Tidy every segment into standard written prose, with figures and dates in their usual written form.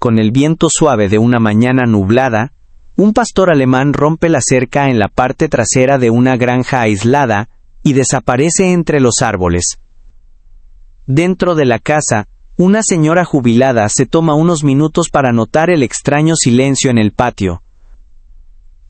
con el viento suave de una mañana nublada, un pastor alemán rompe la cerca en la parte trasera de una granja aislada y desaparece entre los árboles. Dentro de la casa, una señora jubilada se toma unos minutos para notar el extraño silencio en el patio.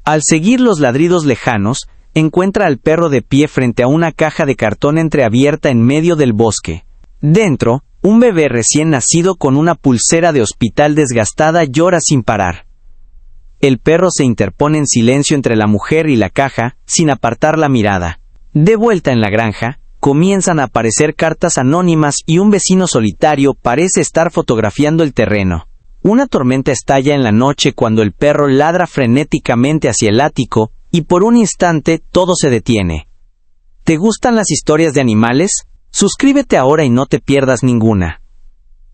Al seguir los ladridos lejanos, encuentra al perro de pie frente a una caja de cartón entreabierta en medio del bosque. Dentro, un bebé recién nacido con una pulsera de hospital desgastada llora sin parar. El perro se interpone en silencio entre la mujer y la caja, sin apartar la mirada. De vuelta en la granja, comienzan a aparecer cartas anónimas y un vecino solitario parece estar fotografiando el terreno. Una tormenta estalla en la noche cuando el perro ladra frenéticamente hacia el ático, y por un instante todo se detiene. ¿Te gustan las historias de animales? Suscríbete ahora y no te pierdas ninguna.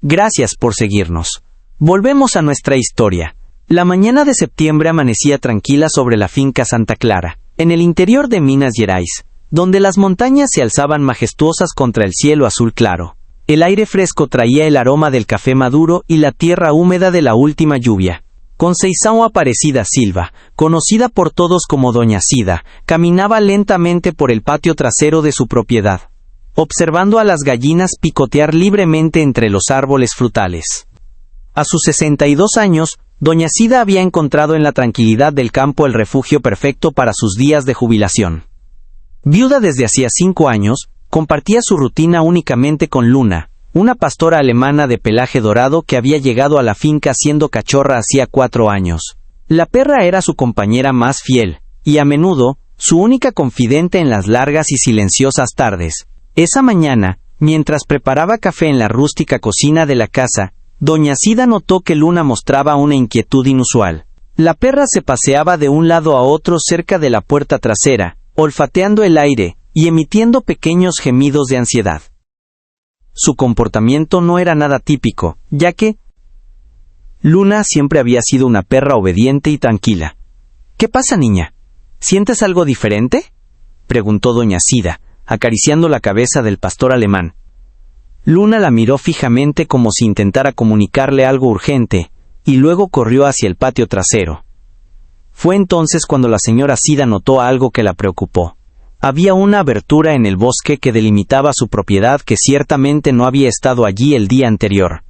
Gracias por seguirnos. Volvemos a nuestra historia. La mañana de septiembre amanecía tranquila sobre la finca Santa Clara, en el interior de Minas Gerais, donde las montañas se alzaban majestuosas contra el cielo azul claro. El aire fresco traía el aroma del café maduro y la tierra húmeda de la última lluvia. Conceição Aparecida Silva, conocida por todos como Doña Cida, caminaba lentamente por el patio trasero de su propiedad, observando a las gallinas picotear libremente entre los árboles frutales. A sus 62 años, Doña Cida había encontrado en la tranquilidad del campo el refugio perfecto para sus días de jubilación. Viuda desde hacía 5 años, compartía su rutina únicamente con Luna, una pastora alemana de pelaje dorado que había llegado a la finca siendo cachorra hacía 4 años. La perra era su compañera más fiel, y a menudo, su única confidente en las largas y silenciosas tardes. Esa mañana, mientras preparaba café en la rústica cocina de la casa, Doña Cida notó que Luna mostraba una inquietud inusual. La perra se paseaba de un lado a otro cerca de la puerta trasera, olfateando el aire, y emitiendo pequeños gemidos de ansiedad. Su comportamiento no era nada típico, ya que Luna siempre había sido una perra obediente y tranquila. ¿Qué pasa, niña? ¿Sientes algo diferente?, preguntó Doña Cida, acariciando la cabeza del pastor alemán. Luna la miró fijamente como si intentara comunicarle algo urgente, y luego corrió hacia el patio trasero. Fue entonces cuando la señora Cida notó algo que la preocupó. Había una abertura en el bosque que delimitaba su propiedad que ciertamente no había estado allí el día anterior.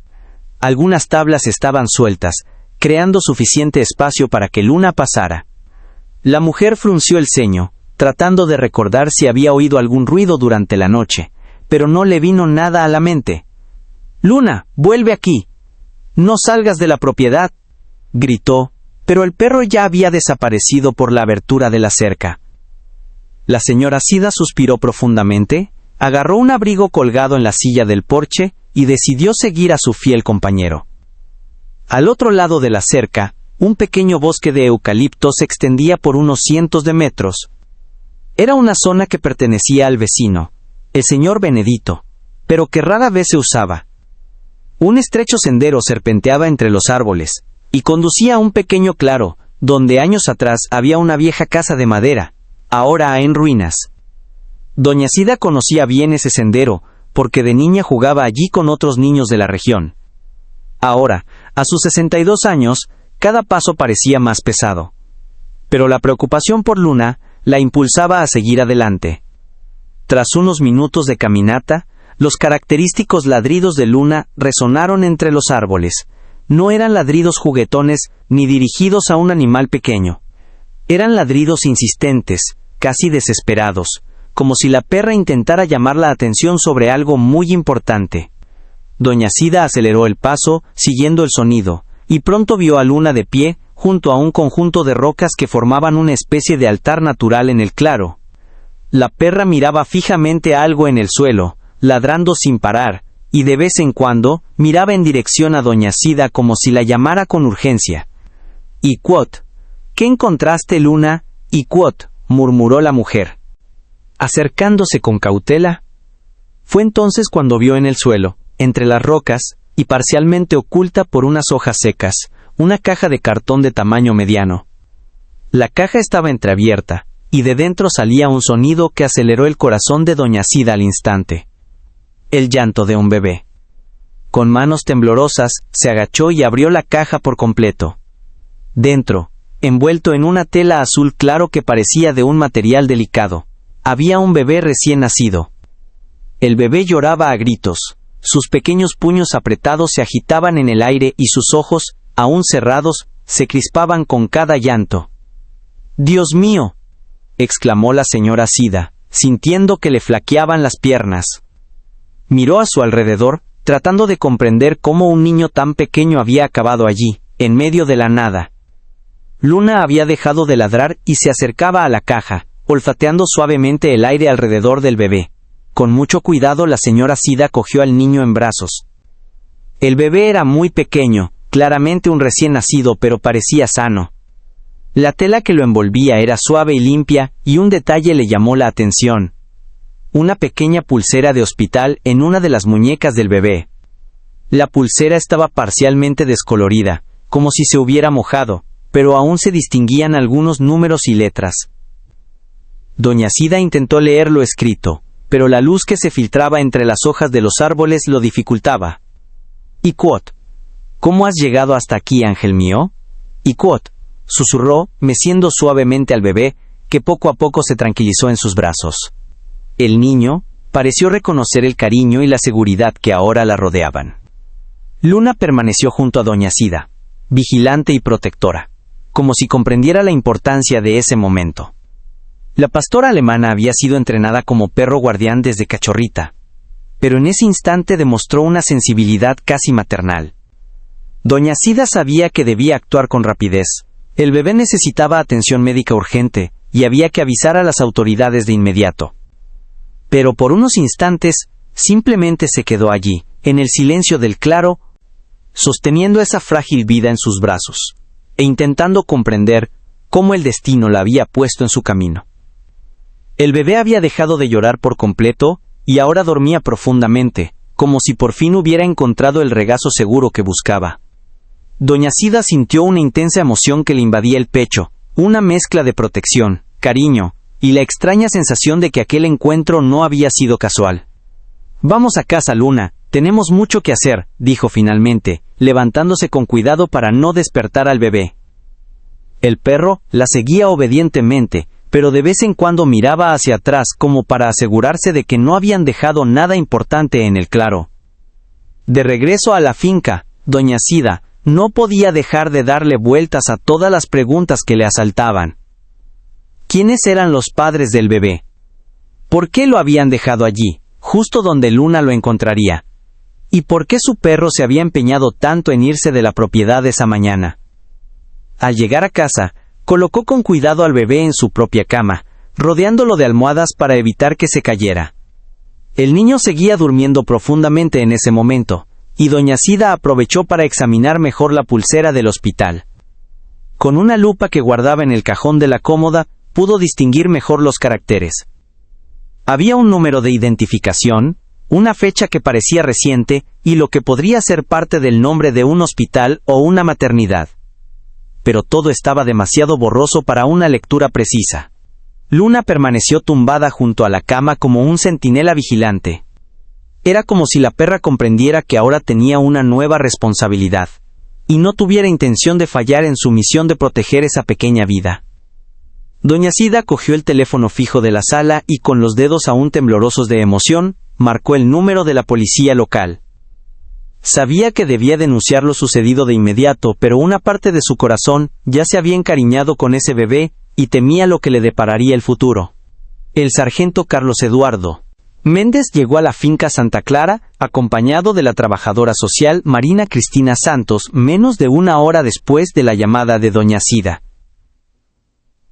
Algunas tablas estaban sueltas, creando suficiente espacio para que Luna pasara. La mujer frunció el ceño, tratando de recordar si había oído algún ruido durante la noche, pero no le vino nada a la mente. «Luna, vuelve aquí. No salgas de la propiedad», gritó, pero el perro ya había desaparecido por la abertura de la cerca. La señora Cida suspiró profundamente, agarró un abrigo colgado en la silla del porche y decidió seguir a su fiel compañero. Al otro lado de la cerca, un pequeño bosque de eucalipto se extendía por unos cientos de metros. Era una zona que pertenecía al vecino, el señor Benedito, pero que rara vez se usaba. Un estrecho sendero serpenteaba entre los árboles, y conducía a un pequeño claro, donde años atrás había una vieja casa de madera, ahora en ruinas. Doña Cida conocía bien ese sendero, porque de niña jugaba allí con otros niños de la región. Ahora, a sus 62 años, cada paso parecía más pesado. Pero la preocupación por Luna la impulsaba a seguir adelante. Tras unos minutos de caminata, los característicos ladridos de Luna resonaron entre los árboles. No eran ladridos juguetones ni dirigidos a un animal pequeño. Eran ladridos insistentes, casi desesperados, como si la perra intentara llamar la atención sobre algo muy importante. Doña Cida aceleró el paso, siguiendo el sonido, y pronto vio a Luna de pie, junto a un conjunto de rocas que formaban una especie de altar natural en el claro. La perra miraba fijamente a algo en el suelo, ladrando sin parar, y de vez en cuando miraba en dirección a Doña Cida como si la llamara con urgencia. «¿Y quot? ¿Qué encontraste, Luna? ¿Y quot?», murmuró la mujer, acercándose con cautela. Fue entonces cuando vio en el suelo, entre las rocas, y parcialmente oculta por unas hojas secas, una caja de cartón de tamaño mediano. La caja estaba entreabierta, y de dentro salía un sonido que aceleró el corazón de Doña Cida al instante. El llanto de un bebé. Con manos temblorosas, se agachó y abrió la caja por completo. Dentro, envuelto en una tela azul claro que parecía de un material delicado, había un bebé recién nacido. El bebé lloraba a gritos. Sus pequeños puños apretados se agitaban en el aire y sus ojos, aún cerrados, se crispaban con cada llanto. «¡Dios mío!», exclamó la señora Sida, sintiendo que le flaqueaban las piernas. Miró a su alrededor, tratando de comprender cómo un niño tan pequeño había acabado allí, en medio de la nada. Luna había dejado de ladrar y se acercaba a la caja, olfateando suavemente el aire alrededor del bebé. Con mucho cuidado la señora Sida cogió al niño en brazos. El bebé era muy pequeño, claramente un recién nacido, pero parecía sano. La tela que lo envolvía era suave y limpia, y un detalle le llamó la atención. Una pequeña pulsera de hospital en una de las muñecas del bebé. La pulsera estaba parcialmente descolorida, como si se hubiera mojado, pero aún se distinguían algunos números y letras. Doña Sida intentó leer lo escrito, pero la luz que se filtraba entre las hojas de los árboles lo dificultaba. «Iquot, ¿cómo has llegado hasta aquí, ángel mío?» «Iquot», susurró, meciendo suavemente al bebé, que poco a poco se tranquilizó en sus brazos. El niño pareció reconocer el cariño y la seguridad que ahora la rodeaban. Luna permaneció junto a doña Sida, vigilante y protectora, como si comprendiera la importancia de ese momento. La pastora alemana había sido entrenada como perro guardián desde cachorrita, pero en ese instante demostró una sensibilidad casi maternal. Doña Sida sabía que debía actuar con rapidez. El bebé necesitaba atención médica urgente, y había que avisar a las autoridades de inmediato. Pero por unos instantes, simplemente se quedó allí, en el silencio del claro, sosteniendo esa frágil vida en sus brazos, e intentando comprender cómo el destino la había puesto en su camino. El bebé había dejado de llorar por completo, y ahora dormía profundamente, como si por fin hubiera encontrado el regazo seguro que buscaba. Doña Sida sintió una intensa emoción que le invadía el pecho, una mezcla de protección, cariño, y la extraña sensación de que aquel encuentro no había sido casual. «Vamos a casa, Luna, tenemos mucho que hacer», dijo finalmente, levantándose con cuidado para no despertar al bebé. El perro la seguía obedientemente, pero de vez en cuando miraba hacia atrás como para asegurarse de que no habían dejado nada importante en el claro. De regreso a la finca, doña Sida no podía dejar de darle vueltas a todas las preguntas que le asaltaban. ¿Quiénes eran los padres del bebé? ¿Por qué lo habían dejado allí, justo donde Luna lo encontraría? ¿Y por qué su perro se había empeñado tanto en irse de la propiedad esa mañana? Al llegar a casa, colocó con cuidado al bebé en su propia cama, rodeándolo de almohadas para evitar que se cayera. El niño seguía durmiendo profundamente en ese momento, y doña Sida aprovechó para examinar mejor la pulsera del hospital. Con una lupa que guardaba en el cajón de la cómoda, pudo distinguir mejor los caracteres. Había un número de identificación, una fecha que parecía reciente, y lo que podría ser parte del nombre de un hospital o una maternidad. Pero todo estaba demasiado borroso para una lectura precisa. Luna permaneció tumbada junto a la cama como un centinela vigilante. Era como si la perra comprendiera que ahora tenía una nueva responsabilidad, y no tuviera intención de fallar en su misión de proteger esa pequeña vida. Doña Sida cogió el teléfono fijo de la sala y con los dedos aún temblorosos de emoción, marcó el número de la policía local. Sabía que debía denunciar lo sucedido de inmediato, pero una parte de su corazón ya se había encariñado con ese bebé y temía lo que le depararía el futuro. El sargento Carlos Eduardo Méndez llegó a la finca Santa Clara, acompañado de la trabajadora social Marina Cristina Santos, menos de una hora después de la llamada de doña Sida.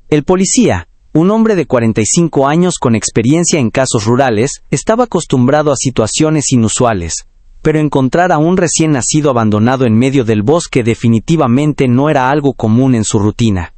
El policía, un hombre de 45 años con experiencia en casos rurales, estaba acostumbrado a situaciones inusuales, pero encontrar a un recién nacido abandonado en medio del bosque definitivamente no era algo común en su rutina.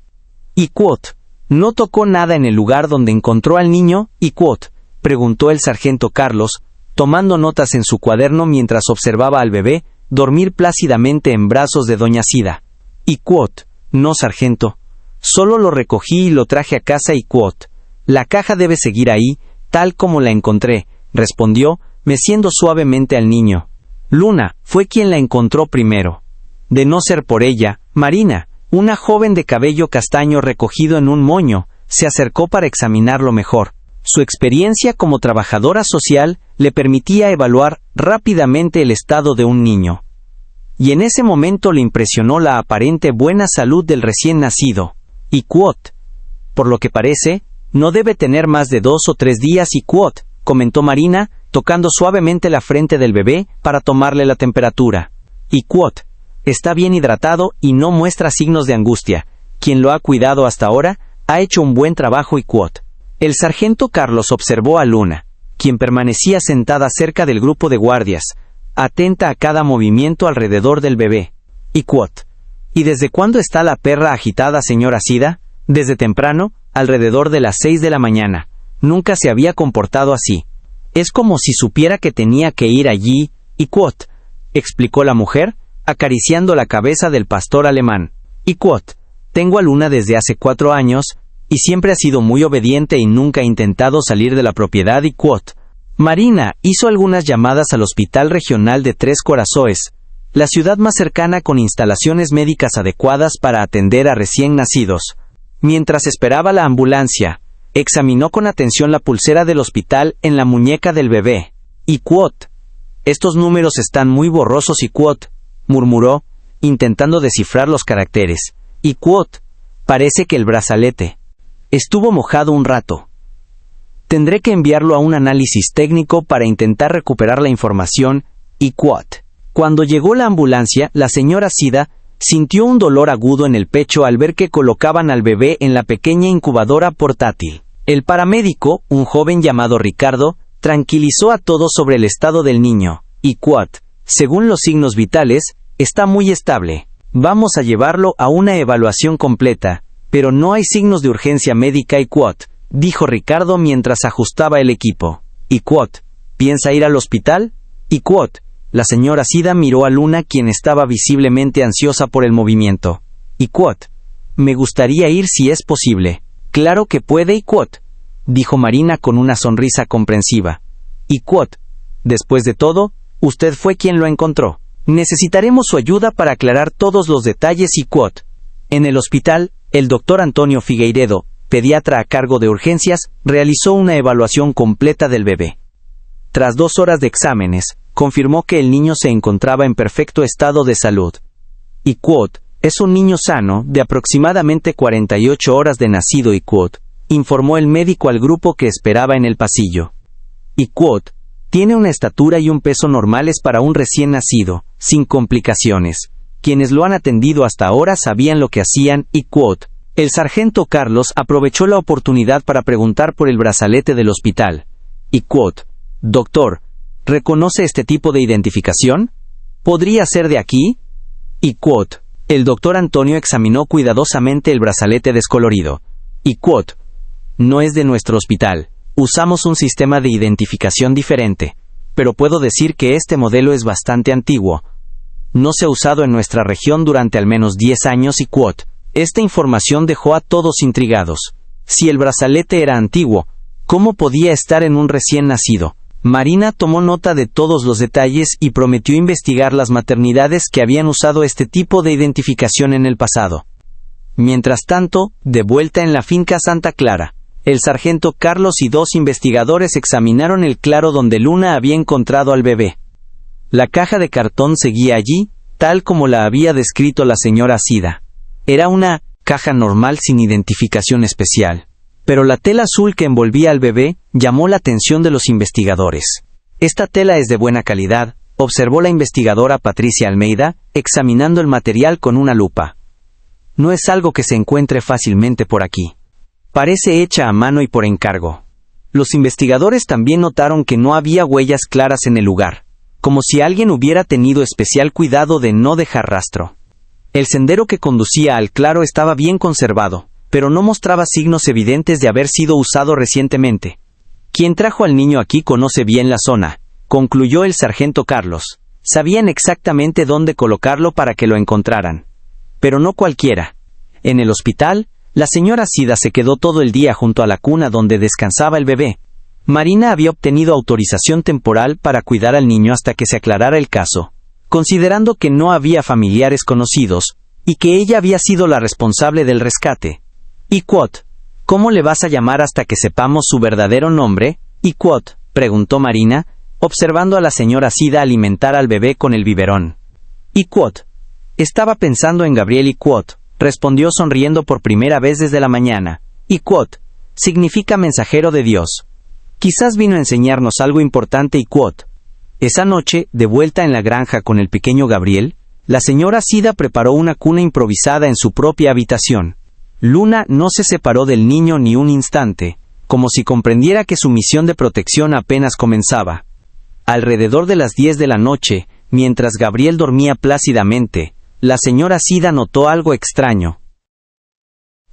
«¿Iquot no tocó nada en el lugar donde encontró al niño, Iquot?», preguntó el sargento Carlos, tomando notas en su cuaderno mientras observaba al bebé dormir plácidamente en brazos de doña Sida. «Iquot, no, sargento. Solo lo recogí y lo traje a casa, Iquot. La caja debe seguir ahí, tal como la encontré», respondió, meciendo suavemente al niño. Luna fue quien la encontró primero. De no ser por ella, Marina, una joven de cabello castaño recogido en un moño, se acercó para examinarlo mejor. Su experiencia como trabajadora social le permitía evaluar rápidamente el estado de un niño. Y en ese momento le impresionó la aparente buena salud del recién nacido. Y quote, por lo que parece, no debe tener más de 2 o 3 días y quote, comentó Marina, tocando suavemente la frente del bebé para tomarle la temperatura. Y quote, está bien hidratado y no muestra signos de angustia. Quien lo ha cuidado hasta ahora ha hecho un buen trabajo y quote. El sargento Carlos observó a Luna, quien permanecía sentada cerca del grupo de guardias, atenta a cada movimiento alrededor del bebé. Y quote, ¿y desde cuándo está la perra agitada, señora Sida? Desde temprano, alrededor de las 6 de la mañana. Nunca se había comportado así. Es como si supiera que tenía que ir allí, y quote, explicó la mujer, acariciando la cabeza del pastor alemán. Y quote, tengo a Luna desde hace 4 años, y siempre ha sido muy obediente y nunca ha intentado salir de la propiedad y quote. Marina hizo algunas llamadas al Hospital Regional de Tres Corazones, la ciudad más cercana con instalaciones médicas adecuadas para atender a recién nacidos. Mientras esperaba la ambulancia, examinó con atención la pulsera del hospital en la muñeca del bebé. Y quote, estos números están muy borrosos y quote, murmuró, intentando descifrar los caracteres. Y quote, parece que el brazalete estuvo mojado un rato. Tendré que enviarlo a un análisis técnico para intentar recuperar la información. Y quote, cuando llegó la ambulancia, la señora Sida sintió un dolor agudo en el pecho al ver que colocaban al bebé en la pequeña incubadora portátil. El paramédico, un joven llamado Ricardo, tranquilizó a todos sobre el estado del niño. Y quote, según los signos vitales, está muy estable. Vamos a llevarlo a una evaluación completa, pero no hay signos de urgencia médica y quote, dijo Ricardo mientras ajustaba el equipo. Y quote, ¿piensa ir al hospital? Y quote, la señora Sida miró a Luna, quien estaba visiblemente ansiosa por el movimiento. Y quote, me gustaría ir si es posible. Claro que puede y quote, dijo Marina con una sonrisa comprensiva. Y quote, después de todo, usted fue quien lo encontró. Necesitaremos su ayuda para aclarar todos los detalles y quote. En el hospital, el doctor Antonio Figueiredo, pediatra a cargo de urgencias, realizó una evaluación completa del bebé. Tras 2 horas de exámenes, confirmó que el niño se encontraba en perfecto estado de salud. Y quote, es un niño sano, de aproximadamente 48 horas de nacido y quote, informó el médico al grupo que esperaba en el pasillo. Y quote, tiene una estatura y un peso normales para un recién nacido, sin complicaciones. Quienes lo han atendido hasta ahora sabían lo que hacían y quote, el sargento Carlos aprovechó la oportunidad para preguntar por el brazalete del hospital. Y quote, doctor, ¿reconoce este tipo de identificación? ¿Podría ser de aquí? Y quote, el doctor Antonio examinó cuidadosamente el brazalete descolorido. Y quote, no es de nuestro hospital. Usamos un sistema de identificación diferente, pero puedo decir que este modelo es bastante antiguo. No se ha usado en nuestra región durante al menos 10 años y quote, esta información dejó a todos intrigados. Si el brazalete era antiguo, ¿cómo podía estar en un recién nacido? Marina tomó nota de todos los detalles y prometió investigar las maternidades que habían usado este tipo de identificación en el pasado. Mientras tanto, de vuelta en la finca Santa Clara, el sargento Carlos y 2 investigadores examinaron el claro donde Luna había encontrado al bebé. La caja de cartón seguía allí, tal como la había descrito la señora Sida. Era una caja normal sin identificación especial, pero la tela azul que envolvía al bebé llamó la atención de los investigadores. Esta tela es de buena calidad, observó la investigadora Patricia Almeida, examinando el material con una lupa. No es algo que se encuentre fácilmente por aquí. Parece hecha a mano y por encargo. Los investigadores también notaron que no había huellas claras en el lugar, como si alguien hubiera tenido especial cuidado de no dejar rastro. El sendero que conducía al claro estaba bien conservado, pero no mostraba signos evidentes de haber sido usado recientemente. Quien trajo al niño aquí conoce bien la zona, concluyó el sargento Carlos. Sabían exactamente dónde colocarlo para que lo encontraran. Pero no cualquiera. En el hospital, la señora Sida se quedó todo el día junto a la cuna donde descansaba el bebé. Marina había obtenido autorización temporal para cuidar al niño hasta que se aclarara el caso, considerando que no había familiares conocidos, y que ella había sido la responsable del rescate. «¿Y Quot? ¿Cómo le vas a llamar hasta que sepamos su verdadero nombre?» «¿Y Quot?», preguntó Marina, observando a la señora Sida alimentar al bebé con el biberón. «¿Y Quot? Estaba pensando en Gabriel y Quot», respondió sonriendo por primera vez desde la mañana. «Y Quot significa mensajero de Dios. Quizás vino a enseñarnos algo importante y Quot». Esa noche, de vuelta en la granja con el pequeño Gabriel, la señora Sida preparó una cuna improvisada en su propia habitación. Luna no se separó del niño ni un instante, como si comprendiera que su misión de protección apenas comenzaba. Alrededor de las 10 de la noche, mientras Gabriel dormía plácidamente, la señora Sida notó algo extraño.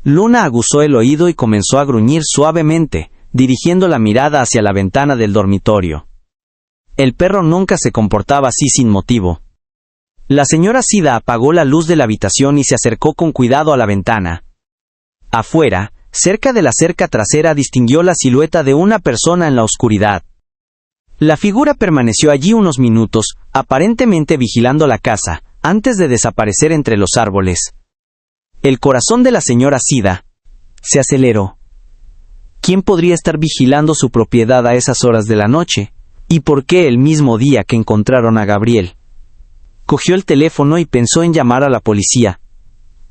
Luna aguzó el oído y comenzó a gruñir suavemente, dirigiendo la mirada hacia la ventana del dormitorio. El perro nunca se comportaba así sin motivo. La señora Sida apagó la luz de la habitación y se acercó con cuidado a la ventana. Afuera, cerca de la cerca trasera, distinguió la silueta de una persona en la oscuridad. La figura permaneció allí unos minutos, aparentemente vigilando la casa, antes de desaparecer entre los árboles. El corazón de la señora Sida se aceleró. ¿Quién podría estar vigilando su propiedad a esas horas de la noche? ¿Y por qué el mismo día que encontraron a Gabriel? Cogió el teléfono y pensó en llamar a la policía,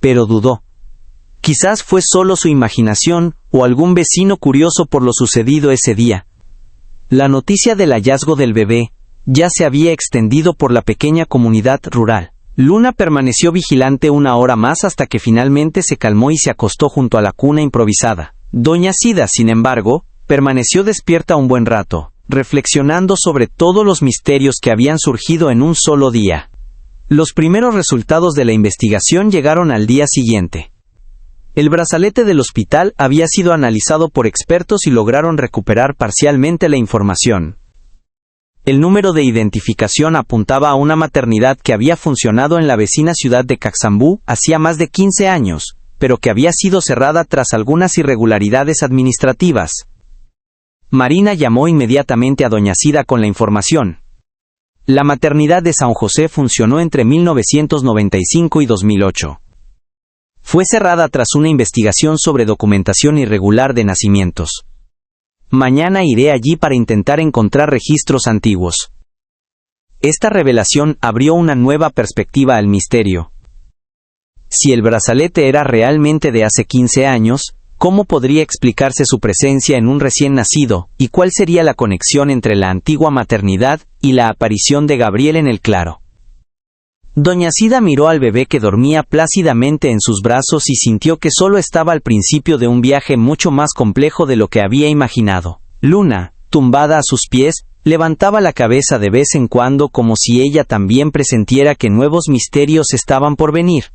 pero dudó. Quizás fue solo su imaginación o algún vecino curioso por lo sucedido ese día. La noticia del hallazgo del bebé ya se había extendido por la pequeña comunidad rural. Luna permaneció vigilante una hora más hasta que finalmente se calmó y se acostó junto a la cuna improvisada. Doña Sida, sin embargo, permaneció despierta un buen rato, reflexionando sobre todos los misterios que habían surgido en un solo día. Los primeros resultados de la investigación llegaron al día siguiente. El brazalete del hospital había sido analizado por expertos y lograron recuperar parcialmente la información. El número de identificación apuntaba a una maternidad que había funcionado en la vecina ciudad de Caxambú hacía más de 15 años, pero que había sido cerrada tras algunas irregularidades administrativas. Marina llamó inmediatamente a doña Sida con la información. La maternidad de San José funcionó entre 1995 y 2008. Fue cerrada tras una investigación sobre documentación irregular de nacimientos. Mañana iré allí para intentar encontrar registros antiguos. Esta revelación abrió una nueva perspectiva al misterio. Si el brazalete era realmente de hace 15 años, ¿cómo podría explicarse su presencia en un recién nacido, y cuál sería la conexión entre la antigua maternidad y la aparición de Gabriel en el claro? Doña Sida miró al bebé que dormía plácidamente en sus brazos y sintió que solo estaba al principio de un viaje mucho más complejo de lo que había imaginado. Luna, tumbada a sus pies, levantaba la cabeza de vez en cuando como si ella también presentiera que nuevos misterios estaban por venir.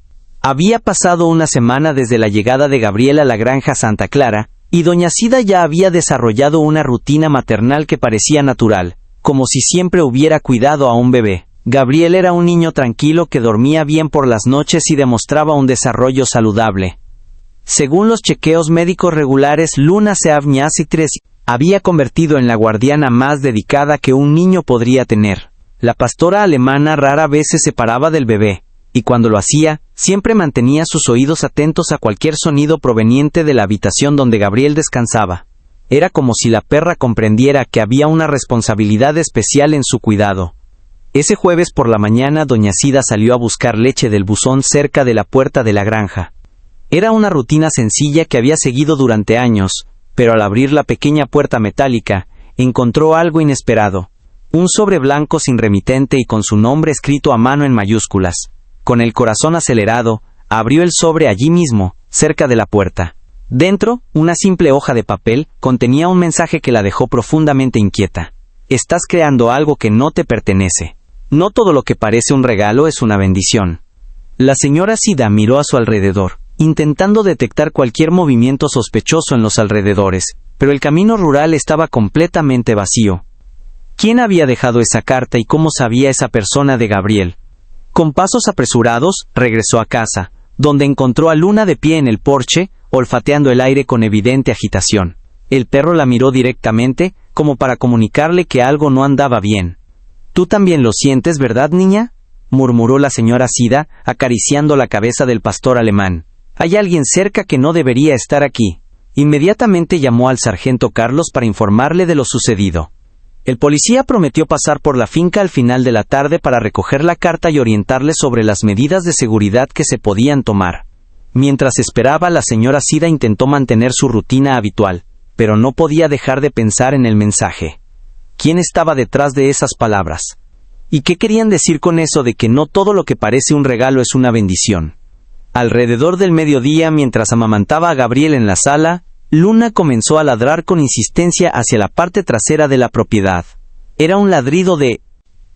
Había pasado una semana desde la llegada de Gabriel a la granja Santa Clara, y doña Sida ya había desarrollado una rutina maternal que parecía natural, como si siempre hubiera cuidado a un bebé. Gabriel era un niño tranquilo que dormía bien por las noches y demostraba un desarrollo saludable. Según los chequeos médicos regulares, Luna Seavniasitres había convertido en la guardiana más dedicada que un niño podría tener. La pastora alemana rara vez se separaba del bebé, y cuando lo hacía, siempre mantenía sus oídos atentos a cualquier sonido proveniente de la habitación donde Gabriel descansaba. Era como si la perra comprendiera que había una responsabilidad especial en su cuidado. Ese jueves por la mañana doña Sida salió a buscar leche del buzón cerca de la puerta de la granja. Era una rutina sencilla que había seguido durante años, pero al abrir la pequeña puerta metálica, encontró algo inesperado. Un sobre blanco sin remitente y con su nombre escrito a mano en mayúsculas. Con el corazón acelerado, abrió el sobre allí mismo, cerca de la puerta. Dentro, una simple hoja de papel, contenía un mensaje que la dejó profundamente inquieta. Estás creando algo que no te pertenece. No todo lo que parece un regalo es una bendición. La señora Sida miró a su alrededor, intentando detectar cualquier movimiento sospechoso en los alrededores, pero el camino rural estaba completamente vacío. ¿Quién había dejado esa carta y cómo sabía esa persona de Gabriel? Con pasos apresurados, regresó a casa, donde encontró a Luna de pie en el porche, olfateando el aire con evidente agitación. El perro la miró directamente, como para comunicarle que algo no andaba bien. «¿Tú también lo sientes, verdad, niña?», murmuró la señora Sida, acariciando la cabeza del pastor alemán. «Hay alguien cerca que no debería estar aquí». Inmediatamente llamó al sargento Carlos para informarle de lo sucedido. El policía prometió pasar por la finca al final de la tarde para recoger la carta y orientarle sobre las medidas de seguridad que se podían tomar. Mientras esperaba, la señora Sida intentó mantener su rutina habitual, pero no podía dejar de pensar en el mensaje. ¿Quién estaba detrás de esas palabras? ¿Y qué querían decir con eso de que no todo lo que parece un regalo es una bendición? Alrededor del mediodía, mientras amamantaba a Gabriel en la sala, Luna comenzó a ladrar con insistencia hacia la parte trasera de la propiedad. Era un ladrido de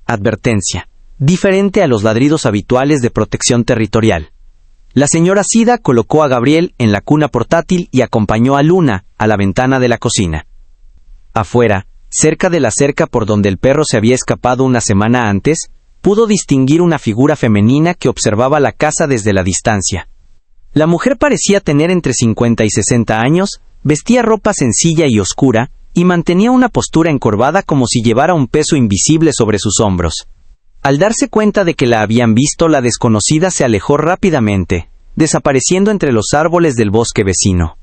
advertencia, diferente a los ladridos habituales de protección territorial. La señora Sida colocó a Gabriel en la cuna portátil y acompañó a Luna a la ventana de la cocina. Afuera, cerca de la cerca por donde el perro se había escapado una semana antes, pudo distinguir una figura femenina que observaba la casa desde la distancia. La mujer parecía tener entre 50 y 60 años, vestía ropa sencilla y oscura, y mantenía una postura encorvada como si llevara un peso invisible sobre sus hombros. Al darse cuenta de que la habían visto, la desconocida se alejó rápidamente, desapareciendo entre los árboles del bosque vecino.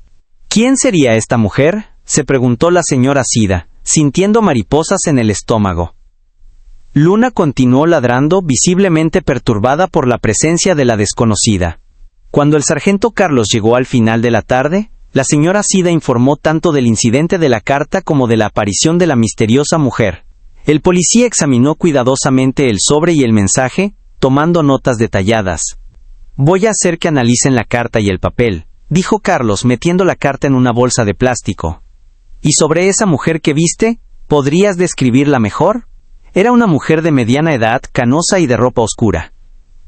¿Quién sería esta mujer?, se preguntó la señora Sida, sintiendo mariposas en el estómago. Luna continuó ladrando, visiblemente perturbada por la presencia de la desconocida. Cuando el sargento Carlos llegó al final de la tarde, la señora Sida informó tanto del incidente de la carta como de la aparición de la misteriosa mujer. El policía examinó cuidadosamente el sobre y el mensaje, tomando notas detalladas. «Voy a hacer que analicen la carta y el papel», dijo Carlos metiendo la carta en una bolsa de plástico. «¿Y sobre esa mujer que viste? ¿Podrías describirla mejor?» Era una mujer de mediana edad, canosa y de ropa oscura.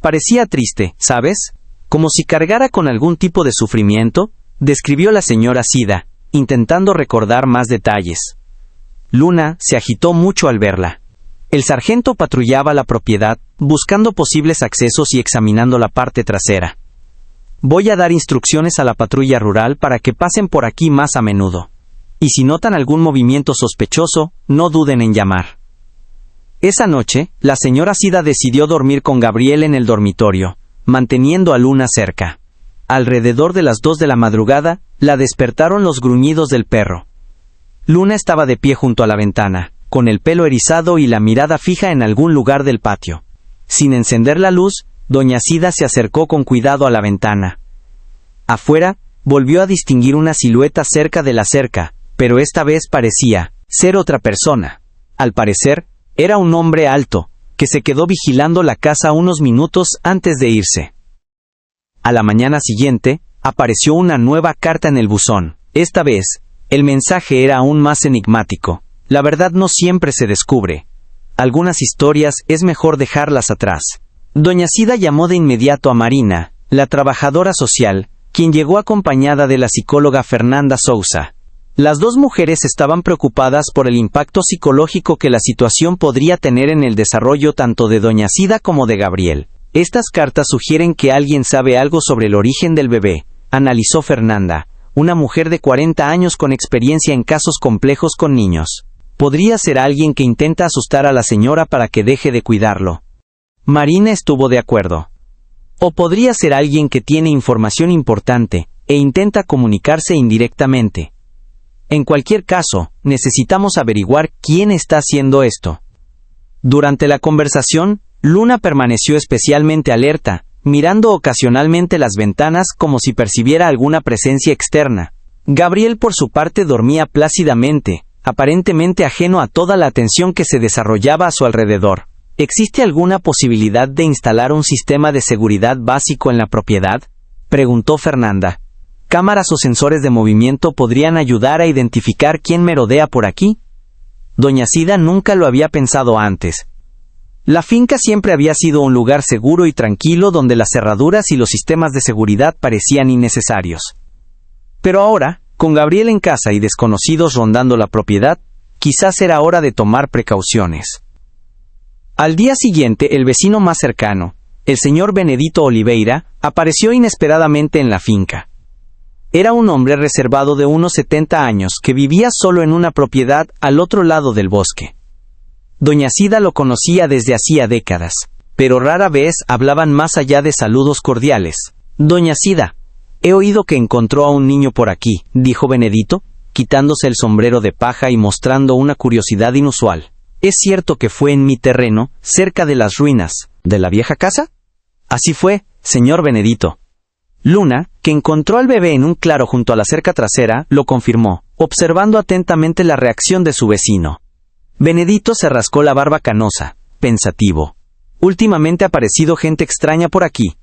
Parecía triste, ¿sabes? Como si cargara con algún tipo de sufrimiento, describió la señora Sida, intentando recordar más detalles. Luna se agitó mucho al verla. El sargento patrullaba la propiedad, buscando posibles accesos y examinando la parte trasera. «Voy a dar instrucciones a la patrulla rural para que pasen por aquí más a menudo. Y si notan algún movimiento sospechoso, no duden en llamar». Esa noche, la señora Sida decidió dormir con Gabriel en el dormitorio, manteniendo a Luna cerca. Alrededor de las 2 de la madrugada, la despertaron los gruñidos del perro. Luna estaba de pie junto a la ventana, con el pelo erizado y la mirada fija en algún lugar del patio. Sin encender la luz, doña Sida se acercó con cuidado a la ventana. Afuera, volvió a distinguir una silueta cerca de la cerca, pero esta vez parecía ser otra persona. Al parecer, era un hombre alto, que se quedó vigilando la casa unos minutos antes de irse. A la mañana siguiente, apareció una nueva carta en el buzón. Esta vez, el mensaje era aún más enigmático. La verdad no siempre se descubre. Algunas historias es mejor dejarlas atrás. Doña Sida llamó de inmediato a Marina, la trabajadora social, quien llegó acompañada de la psicóloga Fernanda Sousa. Las dos mujeres estaban preocupadas por el impacto psicológico que la situación podría tener en el desarrollo tanto de doña Sida como de Gabriel. Estas cartas sugieren que alguien sabe algo sobre el origen del bebé, analizó Fernanda, una mujer de 40 años con experiencia en casos complejos con niños. Podría ser alguien que intenta asustar a la señora para que deje de cuidarlo. Marina estuvo de acuerdo. O podría ser alguien que tiene información importante e intenta comunicarse indirectamente. En cualquier caso, necesitamos averiguar quién está haciendo esto. Durante la conversación, Luna permaneció especialmente alerta, mirando ocasionalmente las ventanas como si percibiera alguna presencia externa. Gabriel por su parte dormía plácidamente, aparentemente ajeno a toda la atención que se desarrollaba a su alrededor. ¿Existe alguna posibilidad de instalar un sistema de seguridad básico en la propiedad?, preguntó Fernanda. ¿Cámaras o sensores de movimiento podrían ayudar a identificar quién merodea por aquí? Doña Sida nunca lo había pensado antes. La finca siempre había sido un lugar seguro y tranquilo donde las cerraduras y los sistemas de seguridad parecían innecesarios. Pero ahora, con Gabriel en casa y desconocidos rondando la propiedad, quizás era hora de tomar precauciones. Al día siguiente, el vecino más cercano, el señor Benedito Oliveira, apareció inesperadamente en la finca. Era un hombre reservado de unos 70 años que vivía solo en una propiedad al otro lado del bosque. Doña Sida lo conocía desde hacía décadas, pero rara vez hablaban más allá de saludos cordiales. «Doña Sida, he oído que encontró a un niño por aquí», dijo Benedito, quitándose el sombrero de paja y mostrando una curiosidad inusual. «¿Es cierto que fue en mi terreno, cerca de las ruinas de la vieja casa?» «Así fue, señor Benedito». Luna, que encontró al bebé en un claro junto a la cerca trasera, lo confirmó, observando atentamente la reacción de su vecino. Benedito se rascó la barba canosa, pensativo. «Últimamente ha aparecido gente extraña por aquí.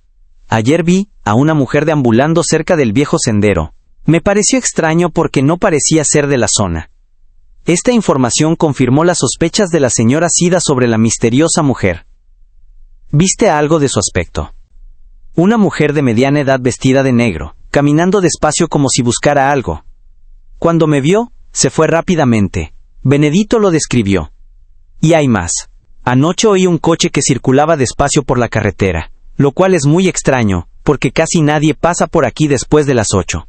Ayer vi a una mujer deambulando cerca del viejo sendero. Me pareció extraño porque no parecía ser de la zona». Esta información confirmó las sospechas de la señora Sida sobre la misteriosa mujer. «¿Viste algo de su aspecto?» Una mujer de mediana edad vestida de negro, caminando despacio como si buscara algo. Cuando me vio, se fue rápidamente. Benedito lo describió. Y hay más. Anoche oí un coche que circulaba despacio por la carretera, lo cual es muy extraño, porque casi nadie pasa por aquí después de las 8.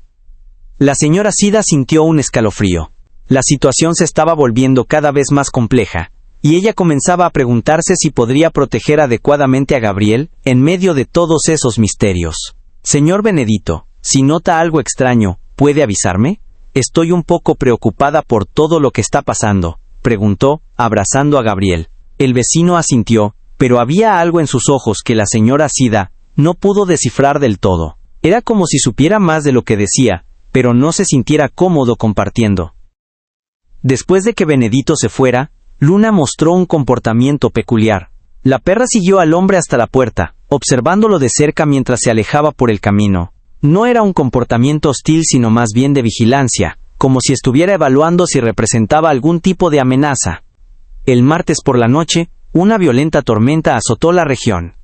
La señora Sida sintió un escalofrío. La situación se estaba volviendo cada vez más compleja, y ella comenzaba a preguntarse si podría proteger adecuadamente a Gabriel en medio de todos esos misterios. «Señor Benedito, si nota algo extraño, ¿puede avisarme? Estoy un poco preocupada por todo lo que está pasando», preguntó, abrazando a Gabriel. El vecino asintió, pero había algo en sus ojos que la señora Sida no pudo descifrar del todo. Era como si supiera más de lo que decía, pero no se sintiera cómodo compartiendo. Después de que Benedito se fuera, Luna mostró un comportamiento peculiar. La perra siguió al hombre hasta la puerta, observándolo de cerca mientras se alejaba por el camino. No era un comportamiento hostil sino más bien de vigilancia, como si estuviera evaluando si representaba algún tipo de amenaza. El martes por la noche, una violenta tormenta azotó la región.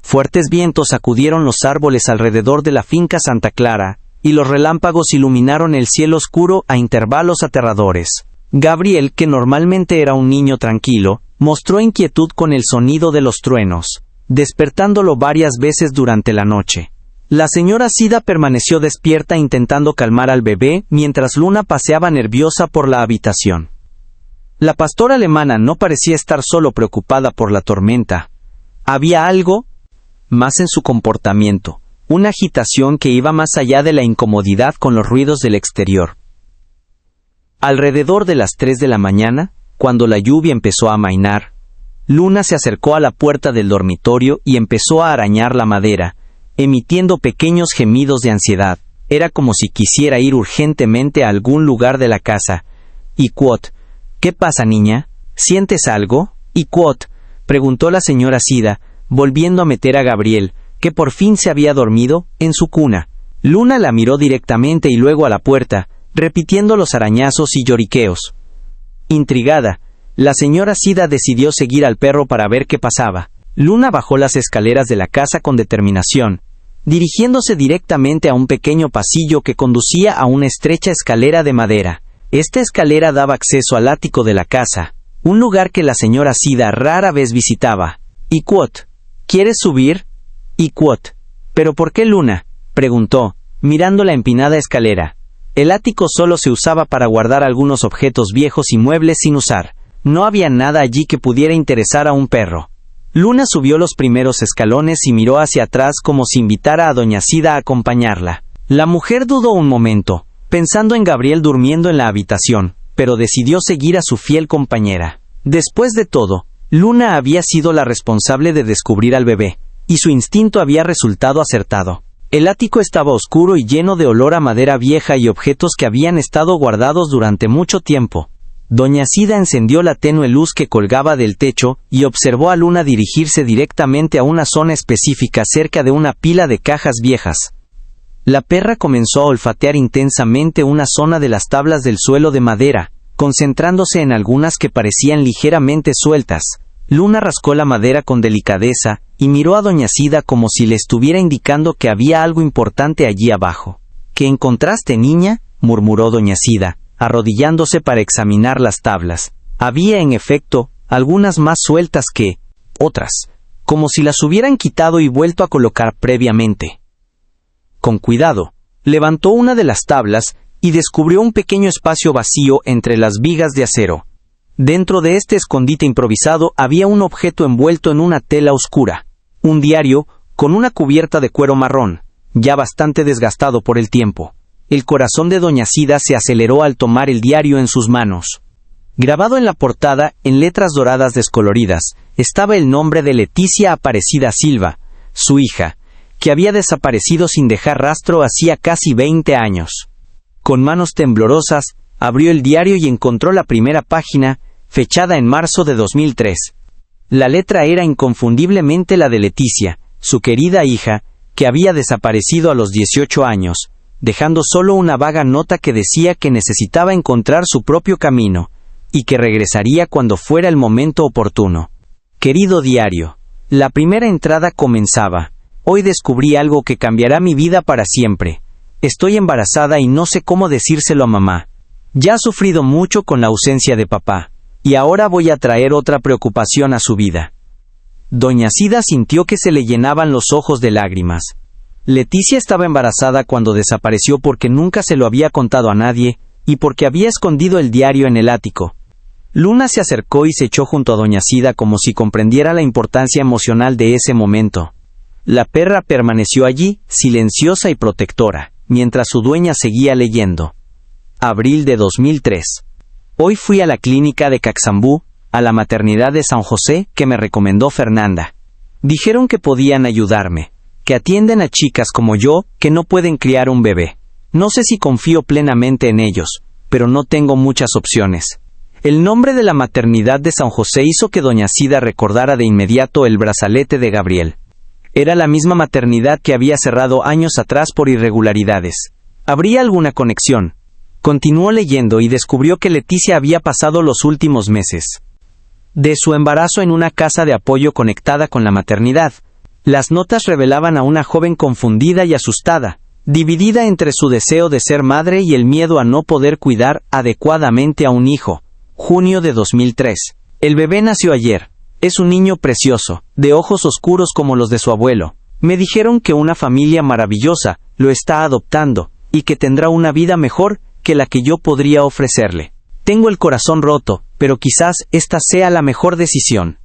Fuertes vientos sacudieron los árboles alrededor de la finca Santa Clara, y los relámpagos iluminaron el cielo oscuro a intervalos aterradores. Gabriel, que normalmente era un niño tranquilo, mostró inquietud con el sonido de los truenos, despertándolo varias veces durante la noche. La señora Sida permaneció despierta intentando calmar al bebé mientras Luna paseaba nerviosa por la habitación. La pastora alemana no parecía estar solo preocupada por la tormenta. Había algo más en su comportamiento, una agitación que iba más allá de la incomodidad con los ruidos del exterior. Alrededor de las 3 de la mañana, cuando la lluvia empezó a amainar, Luna se acercó a la puerta del dormitorio y empezó a arañar la madera, emitiendo pequeños gemidos de ansiedad. Era como si quisiera ir urgentemente a algún lugar de la casa. «Y Quot, ¿qué pasa, niña? ¿Sientes algo?» «¿Y Quot?», preguntó la señora Sida, volviendo a meter a Gabriel, que por fin se había dormido, en su cuna. Luna la miró directamente y luego a la puerta, repitiendo los arañazos y lloriqueos. Intrigada, la señora Sida decidió seguir al perro para ver qué pasaba. Luna bajó las escaleras de la casa con determinación, dirigiéndose directamente a un pequeño pasillo que conducía a una estrecha escalera de madera. Esta escalera daba acceso al ático de la casa, un lugar que la señora Sida rara vez visitaba. «¿Y Quot? ¿Quieres subir?» «¿Y Quot? ¿Pero por qué Luna?», preguntó, mirando la empinada escalera. El ático solo se usaba para guardar algunos objetos viejos y muebles sin usar. No había nada allí que pudiera interesar a un perro. Luna subió los primeros escalones y miró hacia atrás como si invitara a doña Sida a acompañarla. La mujer dudó un momento, pensando en Gabriel durmiendo en la habitación, pero decidió seguir a su fiel compañera. Después de todo, Luna había sido la responsable de descubrir al bebé, y su instinto había resultado acertado. El ático estaba oscuro y lleno de olor a madera vieja y objetos que habían estado guardados durante mucho tiempo. Doña Sida encendió la tenue luz que colgaba del techo y observó a Luna dirigirse directamente a una zona específica cerca de una pila de cajas viejas. La perra comenzó a olfatear intensamente una zona de las tablas del suelo de madera, concentrándose en algunas que parecían ligeramente sueltas. Luna rascó la madera con delicadeza y miró a doña Sida como si le estuviera indicando que había algo importante allí abajo. «¿Qué encontraste, niña?», murmuró doña Sida, arrodillándose para examinar las tablas. Había, en efecto, algunas más sueltas que otras, como si las hubieran quitado y vuelto a colocar previamente. Con cuidado, Levantó una de las tablas y descubrió un pequeño espacio vacío entre las vigas de acero. Dentro de este escondite improvisado había un objeto envuelto en una tela oscura, un diario con una cubierta de cuero marrón, ya bastante desgastado por el tiempo. El corazón de doña Cida se aceleró al tomar el diario en sus manos. Grabado en la portada, en letras doradas descoloridas, estaba el nombre de Leticia Aparecida Silva, su hija, que había desaparecido sin dejar rastro hacía casi 20 años. Con manos temblorosas, abrió el diario y encontró la primera página, fechada en marzo de 2003. La letra era inconfundiblemente la de Leticia, su querida hija, que había desaparecido a los 18 años, dejando solo una vaga nota que decía que necesitaba encontrar su propio camino, y que regresaría cuando fuera el momento oportuno. Querido diario, la primera entrada comenzaba: hoy descubrí algo que cambiará mi vida para siempre. Estoy embarazada y no sé cómo decírselo a mamá. Ya ha sufrido mucho con la ausencia de papá, y ahora voy a traer otra preocupación a su vida. Doña Cida sintió que se le llenaban los ojos de lágrimas. Leticia estaba embarazada cuando desapareció porque nunca se lo había contado a nadie, y porque había escondido el diario en el ático. Luna se acercó y se echó junto a doña Cida como si comprendiera la importancia emocional de ese momento. La perra permaneció allí, silenciosa y protectora, mientras su dueña seguía leyendo. Abril de 2003. Hoy fui a la clínica de Caxambú, a la maternidad de San José, que me recomendó Fernanda. Dijeron que podían ayudarme, que atienden a chicas como yo, que no pueden criar un bebé. No sé si confío plenamente en ellos, pero no tengo muchas opciones. El nombre de la maternidad de San José hizo que doña Cida recordara de inmediato el brazalete de Gabriel. Era la misma maternidad que había cerrado años atrás por irregularidades. ¿Habría alguna conexión? Continuó leyendo y descubrió que Leticia había pasado los últimos meses de su embarazo en una casa de apoyo conectada con la maternidad. Las notas revelaban a una joven confundida y asustada, dividida entre su deseo de ser madre y el miedo a no poder cuidar adecuadamente a un hijo. Junio de 2003. El bebé nació ayer. Es un niño precioso, de ojos oscuros como los de su abuelo. Me dijeron que una familia maravillosa lo está adoptando, y que tendrá una vida mejor que la que yo podría ofrecerle. Tengo el corazón roto, pero quizás esta sea la mejor decisión.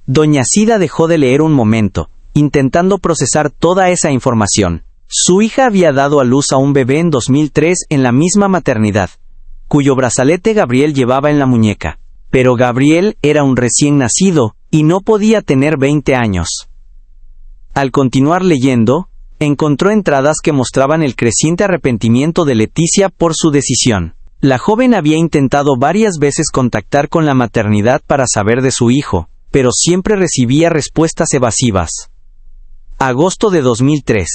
Doña Cida dejó de leer un momento, intentando procesar toda esa información. Su hija había dado a luz a un bebé en 2003 en la misma maternidad, cuyo brazalete Gabriel llevaba en la muñeca. Pero Gabriel era un recién nacido, y no podía tener 20 años. Al continuar leyendo, encontró entradas que mostraban el creciente arrepentimiento de Leticia por su decisión. La joven había intentado varias veces contactar con la maternidad para saber de su hijo, pero siempre recibía respuestas evasivas. Agosto de 2003.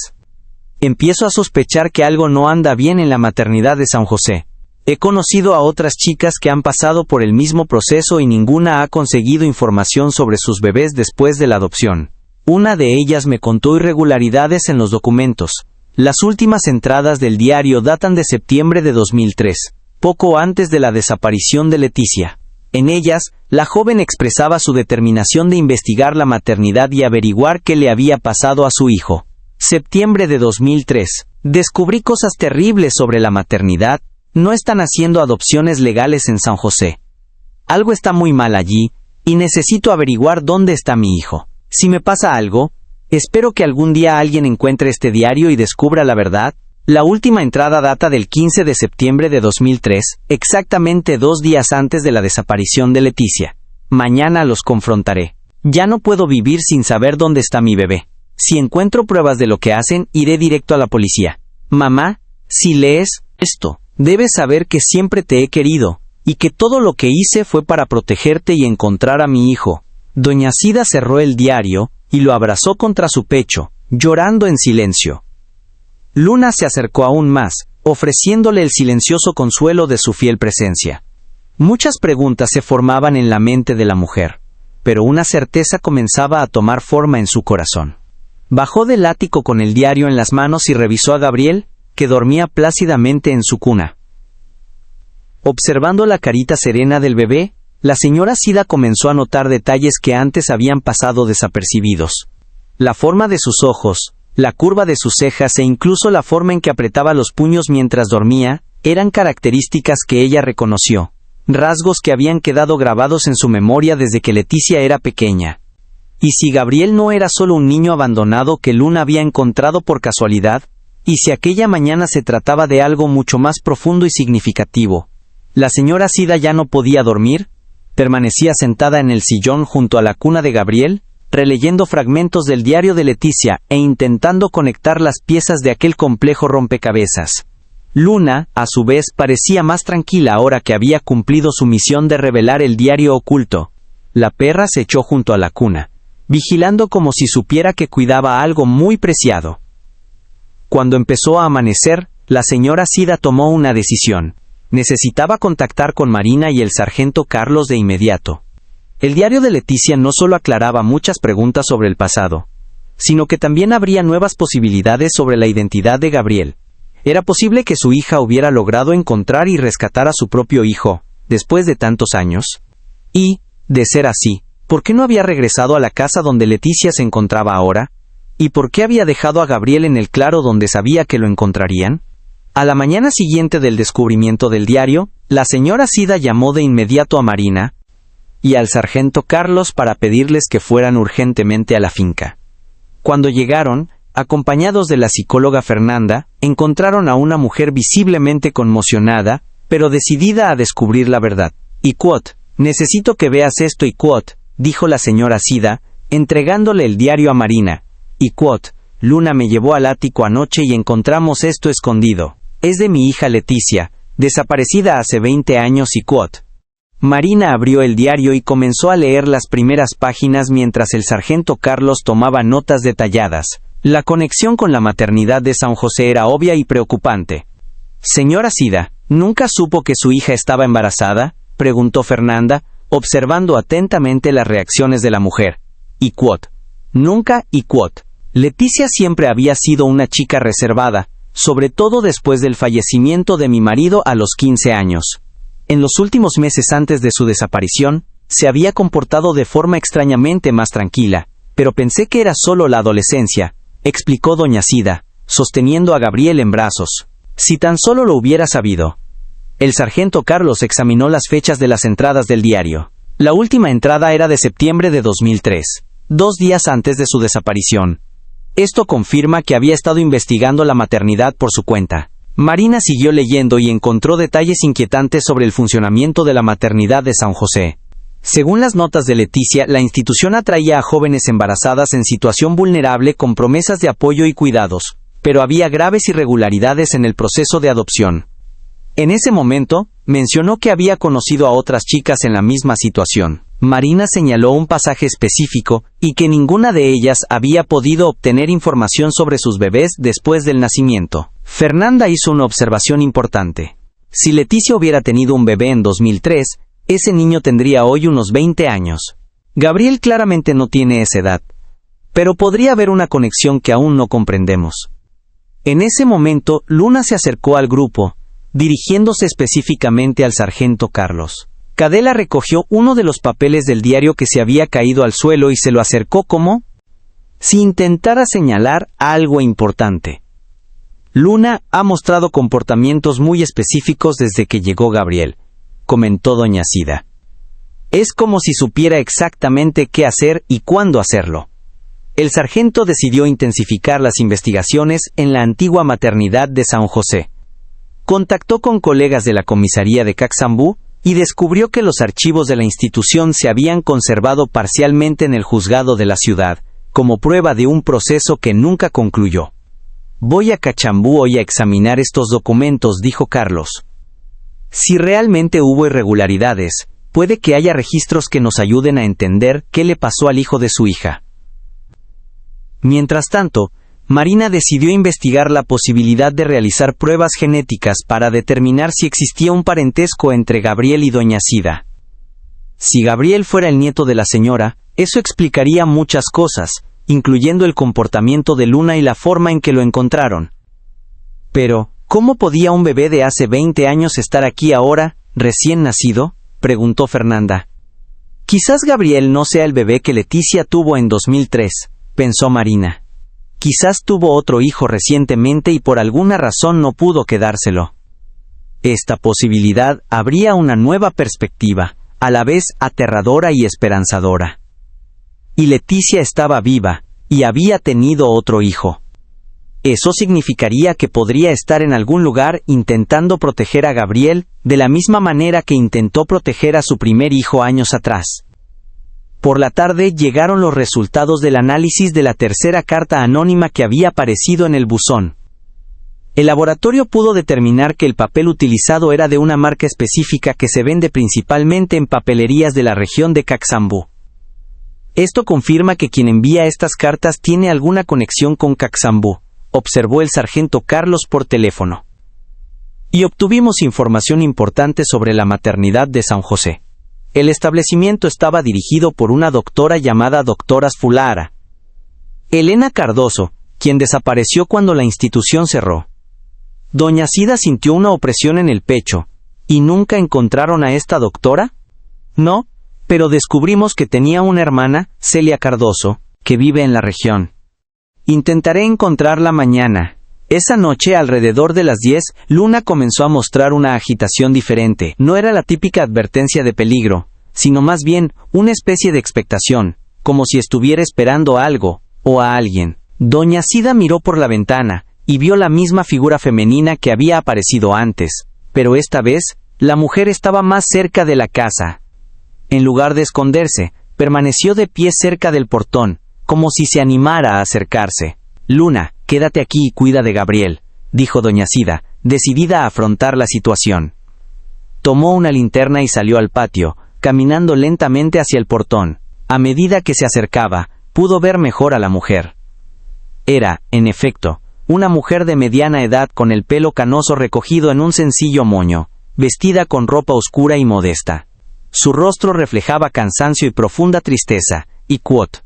Empiezo a sospechar que algo no anda bien en la maternidad de San José. He conocido a otras chicas que han pasado por el mismo proceso y ninguna ha conseguido información sobre sus bebés después de la adopción. Una de ellas me contó irregularidades en los documentos. Las últimas entradas del diario datan de septiembre de 2003, poco antes de la desaparición de Leticia. En ellas, la joven expresaba su determinación de investigar la maternidad y averiguar qué le había pasado a su hijo. Septiembre de 2003. Descubrí cosas terribles sobre la maternidad. No están haciendo adopciones legales en San José. Algo está muy mal allí, y necesito averiguar dónde está mi hijo. Si me pasa algo, espero que algún día alguien encuentre este diario y descubra la verdad. La última entrada data del 15 de septiembre de 2003, exactamente 2 días antes de la desaparición de Leticia. Mañana los confrontaré. Ya no puedo vivir sin saber dónde está mi bebé. Si encuentro pruebas de lo que hacen, iré directo a la policía. Mamá, si lees esto, debes saber que siempre te he querido, y que todo lo que hice fue para protegerte y encontrar a mi hijo. Doña Cida cerró el diario y lo abrazó contra su pecho, llorando en silencio. Luna se acercó aún más, ofreciéndole el silencioso consuelo de su fiel presencia. Muchas preguntas se formaban en la mente de la mujer, pero una certeza comenzaba a tomar forma en su corazón. Bajó del ático con el diario en las manos y revisó a Gabriel, que dormía plácidamente en su cuna. Observando la carita serena del bebé, la señora Cida comenzó a notar detalles que antes habían pasado desapercibidos. La forma de sus ojos, La curva de sus cejas e incluso la forma en que apretaba los puños mientras dormía, eran características que ella reconoció, rasgos que habían quedado grabados en su memoria desde que Leticia era pequeña. ¿Y si Gabriel no era solo un niño abandonado que Luna había encontrado por casualidad? ¿Y si aquella mañana se trataba de algo mucho más profundo y significativo? La señora Sida ya no podía dormir. Permanecía sentada en el sillón junto a la cuna de Gabriel, releyendo fragmentos del diario de Leticia e intentando conectar las piezas de aquel complejo rompecabezas. Luna, a su vez, parecía más tranquila ahora que había cumplido su misión de revelar el diario oculto. La perra se echó junto a la cuna, vigilando como si supiera que cuidaba algo muy preciado. Cuando empezó a amanecer, la señora Sida tomó una decisión. Necesitaba contactar con Marina y el sargento Carlos de inmediato. El diario de Leticia no solo aclaraba muchas preguntas sobre el pasado, sino que también abría nuevas posibilidades sobre la identidad de Gabriel. Era posible que su hija hubiera logrado encontrar y rescatar a su propio hijo, después de tantos años. Y, de ser así, ¿por qué no había regresado a la casa donde Leticia se encontraba ahora? ¿Y por qué había dejado a Gabriel en el claro donde sabía que lo encontrarían? A la mañana siguiente del descubrimiento del diario, la señora Sida llamó de inmediato a Marina y al sargento Carlos para pedirles que fueran urgentemente a la finca. Cuando llegaron, acompañados de la psicóloga Fernanda, encontraron a una mujer visiblemente conmocionada, pero decidida a descubrir la verdad. Y necesito que veas esto y dijo la señora Sida, entregándole el diario a Marina. Y Luna me llevó al ático anoche y encontramos esto escondido. Es de mi hija Leticia, desaparecida hace 20 años y Marina abrió el diario y comenzó a leer las primeras páginas mientras el sargento Carlos tomaba notas detalladas. La conexión con la maternidad de San José era obvia y preocupante. Señora Sida, ¿nunca supo que su hija estaba embarazada?, preguntó Fernanda, observando atentamente las reacciones de la mujer. Y nunca y Leticia siempre había sido una chica reservada, sobre todo después del fallecimiento de mi marido a los 15 años. En los últimos meses antes de su desaparición, se había comportado de forma extrañamente más tranquila, pero pensé que era solo la adolescencia, explicó doña Sida, sosteniendo a Gabriel en brazos. Si tan solo lo hubiera sabido. El sargento Carlos examinó las fechas de las entradas del diario. La última entrada era de septiembre de 2003, 2 días antes de su desaparición. Esto confirma que había estado investigando la maternidad por su cuenta. Marina siguió leyendo y encontró detalles inquietantes sobre el funcionamiento de la maternidad de San José. Según las notas de Leticia, la institución atraía a jóvenes embarazadas en situación vulnerable con promesas de apoyo y cuidados, pero había graves irregularidades en el proceso de adopción. En ese momento, mencionó que había conocido a otras chicas en la misma situación. Marina señaló un pasaje específico y que ninguna de ellas había podido obtener información sobre sus bebés después del nacimiento. Fernanda hizo una observación importante. Si Leticia hubiera tenido un bebé en 2003, ese niño tendría hoy unos 20 años. Gabriel claramente no tiene esa edad, pero podría haber una conexión que aún no comprendemos. En ese momento, Luna se acercó al grupo, dirigiéndose específicamente al sargento Carlos. Cadela recogió uno de los papeles del diario que se había caído al suelo y se lo acercó como si intentara señalar algo importante. Luna ha mostrado comportamientos muy específicos desde que llegó Gabriel, comentó doña Sida. Es como si supiera exactamente qué hacer y cuándo hacerlo. El sargento decidió intensificar las investigaciones en la antigua maternidad de San José. Contactó con colegas de la comisaría de Caxambú y descubrió que los archivos de la institución se habían conservado parcialmente en el juzgado de la ciudad, como prueba de un proceso que nunca concluyó. Voy a Cachambú hoy a examinar estos documentos, dijo Carlos. Si realmente hubo irregularidades, puede que haya registros que nos ayuden a entender qué le pasó al hijo de su hija. Mientras tanto, Marina decidió investigar la posibilidad de realizar pruebas genéticas para determinar si existía un parentesco entre Gabriel y doña Sida. Si Gabriel fuera el nieto de la señora, eso explicaría muchas cosas, incluyendo el comportamiento de Luna y la forma en que lo encontraron. Pero, ¿cómo podía un bebé de hace 20 años estar aquí ahora, recién nacido?, preguntó Fernanda. Quizás Gabriel no sea el bebé que Leticia tuvo en 2003, pensó Marina. Quizás tuvo otro hijo recientemente y por alguna razón no pudo quedárselo. Esta posibilidad abría una nueva perspectiva, a la vez aterradora y esperanzadora. Y Leticia estaba viva, y había tenido otro hijo. Eso significaría que podría estar en algún lugar intentando proteger a Gabriel, de la misma manera que intentó proteger a su primer hijo años atrás. Por la tarde llegaron los resultados del análisis de la tercera carta anónima que había aparecido en el buzón. El laboratorio pudo determinar que el papel utilizado era de una marca específica que se vende principalmente en papelerías de la región de Caxambú. Esto confirma que quien envía estas cartas tiene alguna conexión con Caxambú, observó el sargento Carlos por teléfono. Y obtuvimos información importante sobre la maternidad de San José. El establecimiento estaba dirigido por una doctora llamada doctora Fulara Elena Cardoso, quien desapareció cuando la institución cerró. Doña Cida sintió una opresión en el pecho. ¿Y nunca encontraron a esta doctora? No, pero descubrimos que tenía una hermana, Celia Cardoso, que vive en la región. Intentaré encontrarla mañana. Esa noche, alrededor de las 10, Luna comenzó a mostrar una agitación diferente. No era la típica advertencia de peligro, sino más bien una especie de expectación, como si estuviera esperando algo, o a alguien. Doña Cida miró por la ventana, y vio la misma figura femenina que había aparecido antes, pero esta vez, la mujer estaba más cerca de la casa. En lugar de esconderse, permaneció de pie cerca del portón, como si se animara a acercarse. Luna, quédate aquí y cuida de Gabriel, dijo doña Cida, decidida a afrontar la situación. Tomó una linterna y salió al patio, caminando lentamente hacia el portón. A medida que se acercaba, pudo ver mejor a la mujer. Era, en efecto, una mujer de mediana edad con el pelo canoso recogido en un sencillo moño, vestida con ropa oscura y modesta. Su rostro reflejaba cansancio y profunda tristeza. ¿Y quot?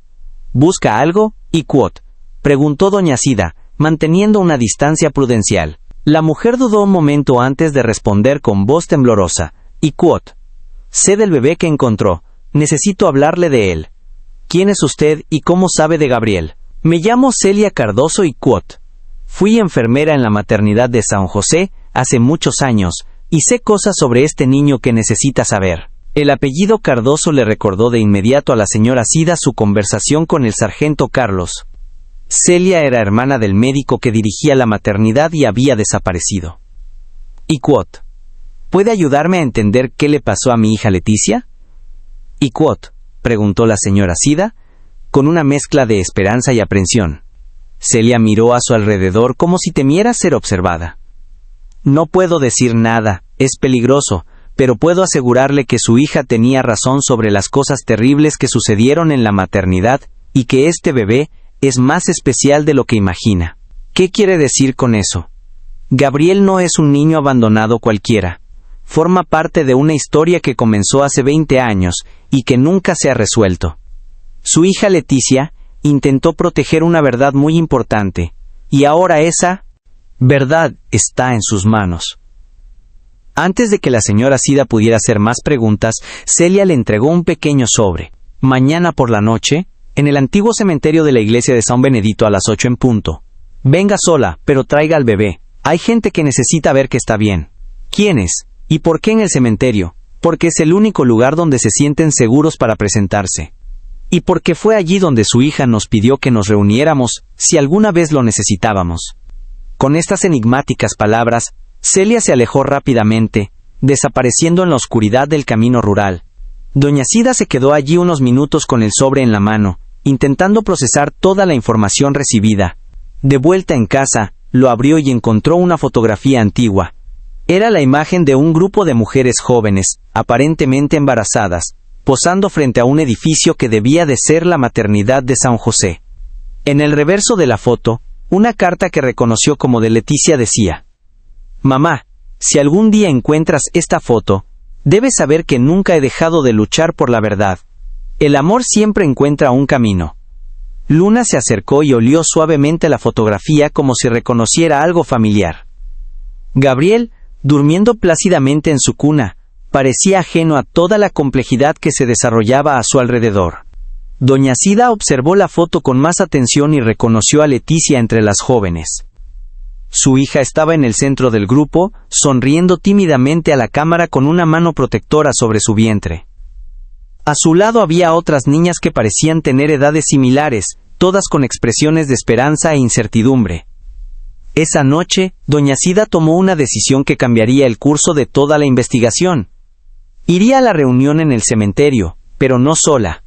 ¿Busca algo? ¿Y quot? Preguntó doña Cida, manteniendo una distancia prudencial. La mujer dudó un momento antes de responder con voz temblorosa. ¿Y quot? Sé del bebé que encontró. Necesito hablarle de él. ¿Quién es usted y cómo sabe de Gabriel? Me llamo Celia Cardoso y quot. Fui enfermera en la maternidad de San José hace muchos años, y sé cosas sobre este niño que necesita saber. El apellido Cardoso le recordó de inmediato a la señora Cida su conversación con el sargento Carlos. Celia era hermana del médico que dirigía la maternidad y había desaparecido. ¿Y quot? ¿Puede ayudarme a entender qué le pasó a mi hija Leticia? ¿Y quot? Preguntó la señora Cida, con una mezcla de esperanza y aprensión. Celia miró a su alrededor como si temiera ser observada. No puedo decir nada, es peligroso, pero puedo asegurarle que su hija tenía razón sobre las cosas terribles que sucedieron en la maternidad, y que este bebé es más especial de lo que imagina. ¿Qué quiere decir con eso? Gabriel no es un niño abandonado cualquiera. Forma parte de una historia que comenzó hace 20 años, y que nunca se ha resuelto. Su hija Leticia intentó proteger una verdad muy importante, y ahora esa verdad está en sus manos. Antes de que la señora Cida pudiera hacer más preguntas, Celia le entregó un pequeño sobre. Mañana por la noche, en el antiguo cementerio de la iglesia de San Benedito a las 8 en punto. Venga sola, pero traiga al bebé. Hay gente que necesita ver que está bien. ¿Quiénes? ¿Y por qué en el cementerio? Porque es el único lugar donde se sienten seguros para presentarse. Y porque fue allí donde su hija nos pidió que nos reuniéramos, si alguna vez lo necesitábamos. Con estas enigmáticas palabras, Celia se alejó rápidamente, desapareciendo en la oscuridad del camino rural. Doña Cida se quedó allí unos minutos con el sobre en la mano, intentando procesar toda la información recibida. De vuelta en casa, lo abrió y encontró una fotografía antigua. Era la imagen de un grupo de mujeres jóvenes, aparentemente embarazadas, posando frente a un edificio que debía de ser la maternidad de San José. En el reverso de la foto, una carta que reconoció como de Leticia decía: Mamá, si algún día encuentras esta foto, debes saber que nunca he dejado de luchar por la verdad. El amor siempre encuentra un camino. Luna se acercó y olió suavemente la fotografía como si reconociera algo familiar. Gabriel, durmiendo plácidamente en su cuna, parecía ajeno a toda la complejidad que se desarrollaba a su alrededor. Doña Sida observó la foto con más atención y reconoció a Leticia entre las jóvenes. Su hija estaba en el centro del grupo, sonriendo tímidamente a la cámara con una mano protectora sobre su vientre. A su lado había otras niñas que parecían tener edades similares, todas con expresiones de esperanza e incertidumbre. Esa noche, Doña Sida tomó una decisión que cambiaría el curso de toda la investigación. Iría a la reunión en el cementerio, pero no sola.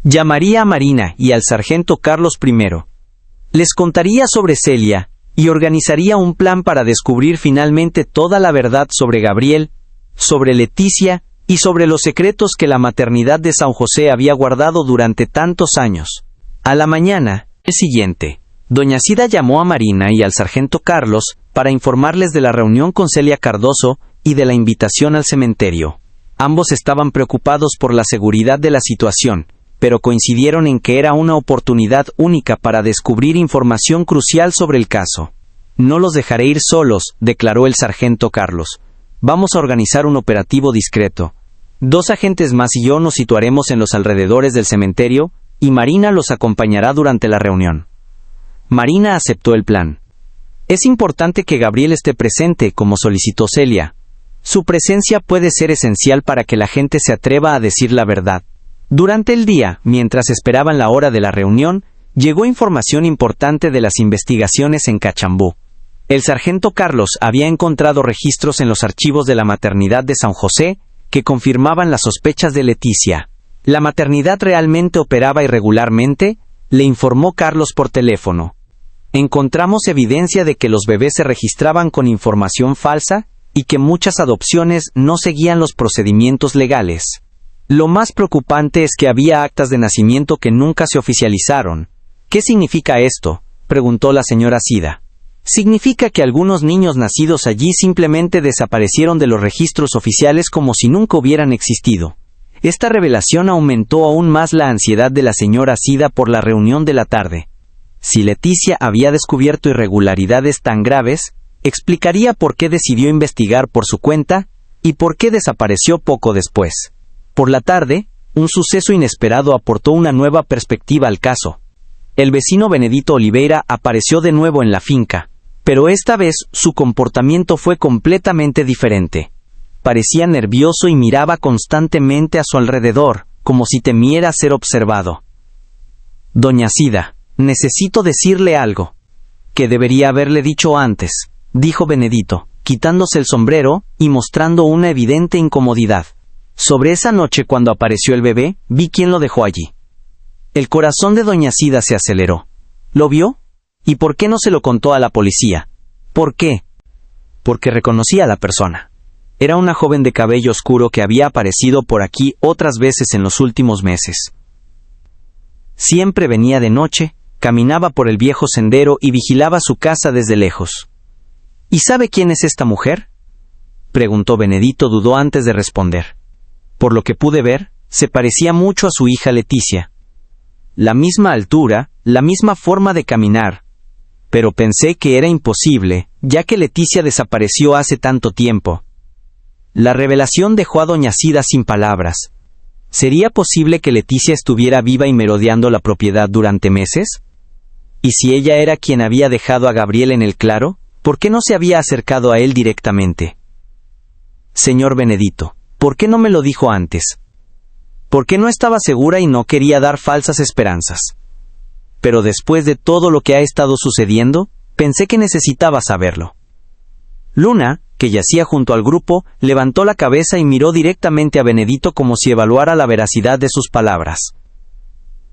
Llamaría a Marina y al sargento Carlos I. Les contaría sobre Celia, y organizaría un plan para descubrir finalmente toda la verdad sobre Gabriel, sobre Leticia y sobre los secretos que la maternidad de San José había guardado durante tantos años. A la mañana siguiente, Doña Sida llamó a Marina y al sargento Carlos para informarles de la reunión con Celia Cardoso y de la invitación al cementerio. Ambos estaban preocupados por la seguridad de la situación, pero coincidieron en que era una oportunidad única para descubrir información crucial sobre el caso. No los dejaré ir solos, declaró el sargento Carlos. Vamos a organizar un operativo discreto. 2 agentes más y yo nos situaremos en los alrededores del cementerio, y Marina los acompañará durante la reunión. Marina aceptó el plan. Es importante que Gabriel esté presente, como solicitó Celia. Su presencia puede ser esencial para que la gente se atreva a decir la verdad. Durante el día, mientras esperaban la hora de la reunión, llegó información importante de las investigaciones en Cachambú. El sargento Carlos había encontrado registros en los archivos de la maternidad de San José que confirmaban las sospechas de Leticia. La maternidad realmente operaba irregularmente, le informó Carlos por teléfono. Encontramos evidencia de que los bebés se registraban con información falsa y que muchas adopciones no seguían los procedimientos legales. Lo más preocupante es que había actas de nacimiento que nunca se oficializaron. ¿Qué significa esto?, preguntó la señora Sida. Significa que algunos niños nacidos allí simplemente desaparecieron de los registros oficiales como si nunca hubieran existido. Esta revelación aumentó aún más la ansiedad de la señora Sida por la reunión de la tarde. Si Leticia había descubierto irregularidades tan graves, explicaría por qué decidió investigar por su cuenta y por qué desapareció poco después. Por la tarde, un suceso inesperado aportó una nueva perspectiva al caso. El vecino Benedito Oliveira apareció de nuevo en la finca, pero esta vez su comportamiento fue completamente diferente. Parecía nervioso y miraba constantemente a su alrededor, como si temiera ser observado. Doña Sida, necesito decirle algo. Que debería haberle dicho antes, dijo Benedito, quitándose el sombrero y mostrando una evidente incomodidad. Sobre esa noche cuando apareció el bebé, vi quién lo dejó allí. El corazón de Doña Sida se aceleró. ¿Lo vio? ¿Y por qué no se lo contó a la policía? ¿Por qué? Porque reconocía a la persona. Era una joven de cabello oscuro que había aparecido por aquí otras veces en los últimos meses. Siempre venía de noche, caminaba por el viejo sendero y vigilaba su casa desde lejos. ¿Y sabe quién es esta mujer?, preguntó Benedito. Dudó antes de responder. Por lo que pude ver, se parecía mucho a su hija Leticia. La misma altura, la misma forma de caminar. Pero pensé que era imposible, ya que Leticia desapareció hace tanto tiempo. La revelación dejó a Doña Sida sin palabras. ¿Sería posible que Leticia estuviera viva y merodeando la propiedad durante meses? ¿Y si ella era quien había dejado a Gabriel en el claro, por qué no se había acercado a él directamente? Señor Benedito, ¿por qué no me lo dijo antes? Porque no estaba segura y no quería dar falsas esperanzas. Pero después de todo lo que ha estado sucediendo, pensé que necesitaba saberlo. Luna, que yacía junto al grupo, levantó la cabeza y miró directamente a Benedito como si evaluara la veracidad de sus palabras.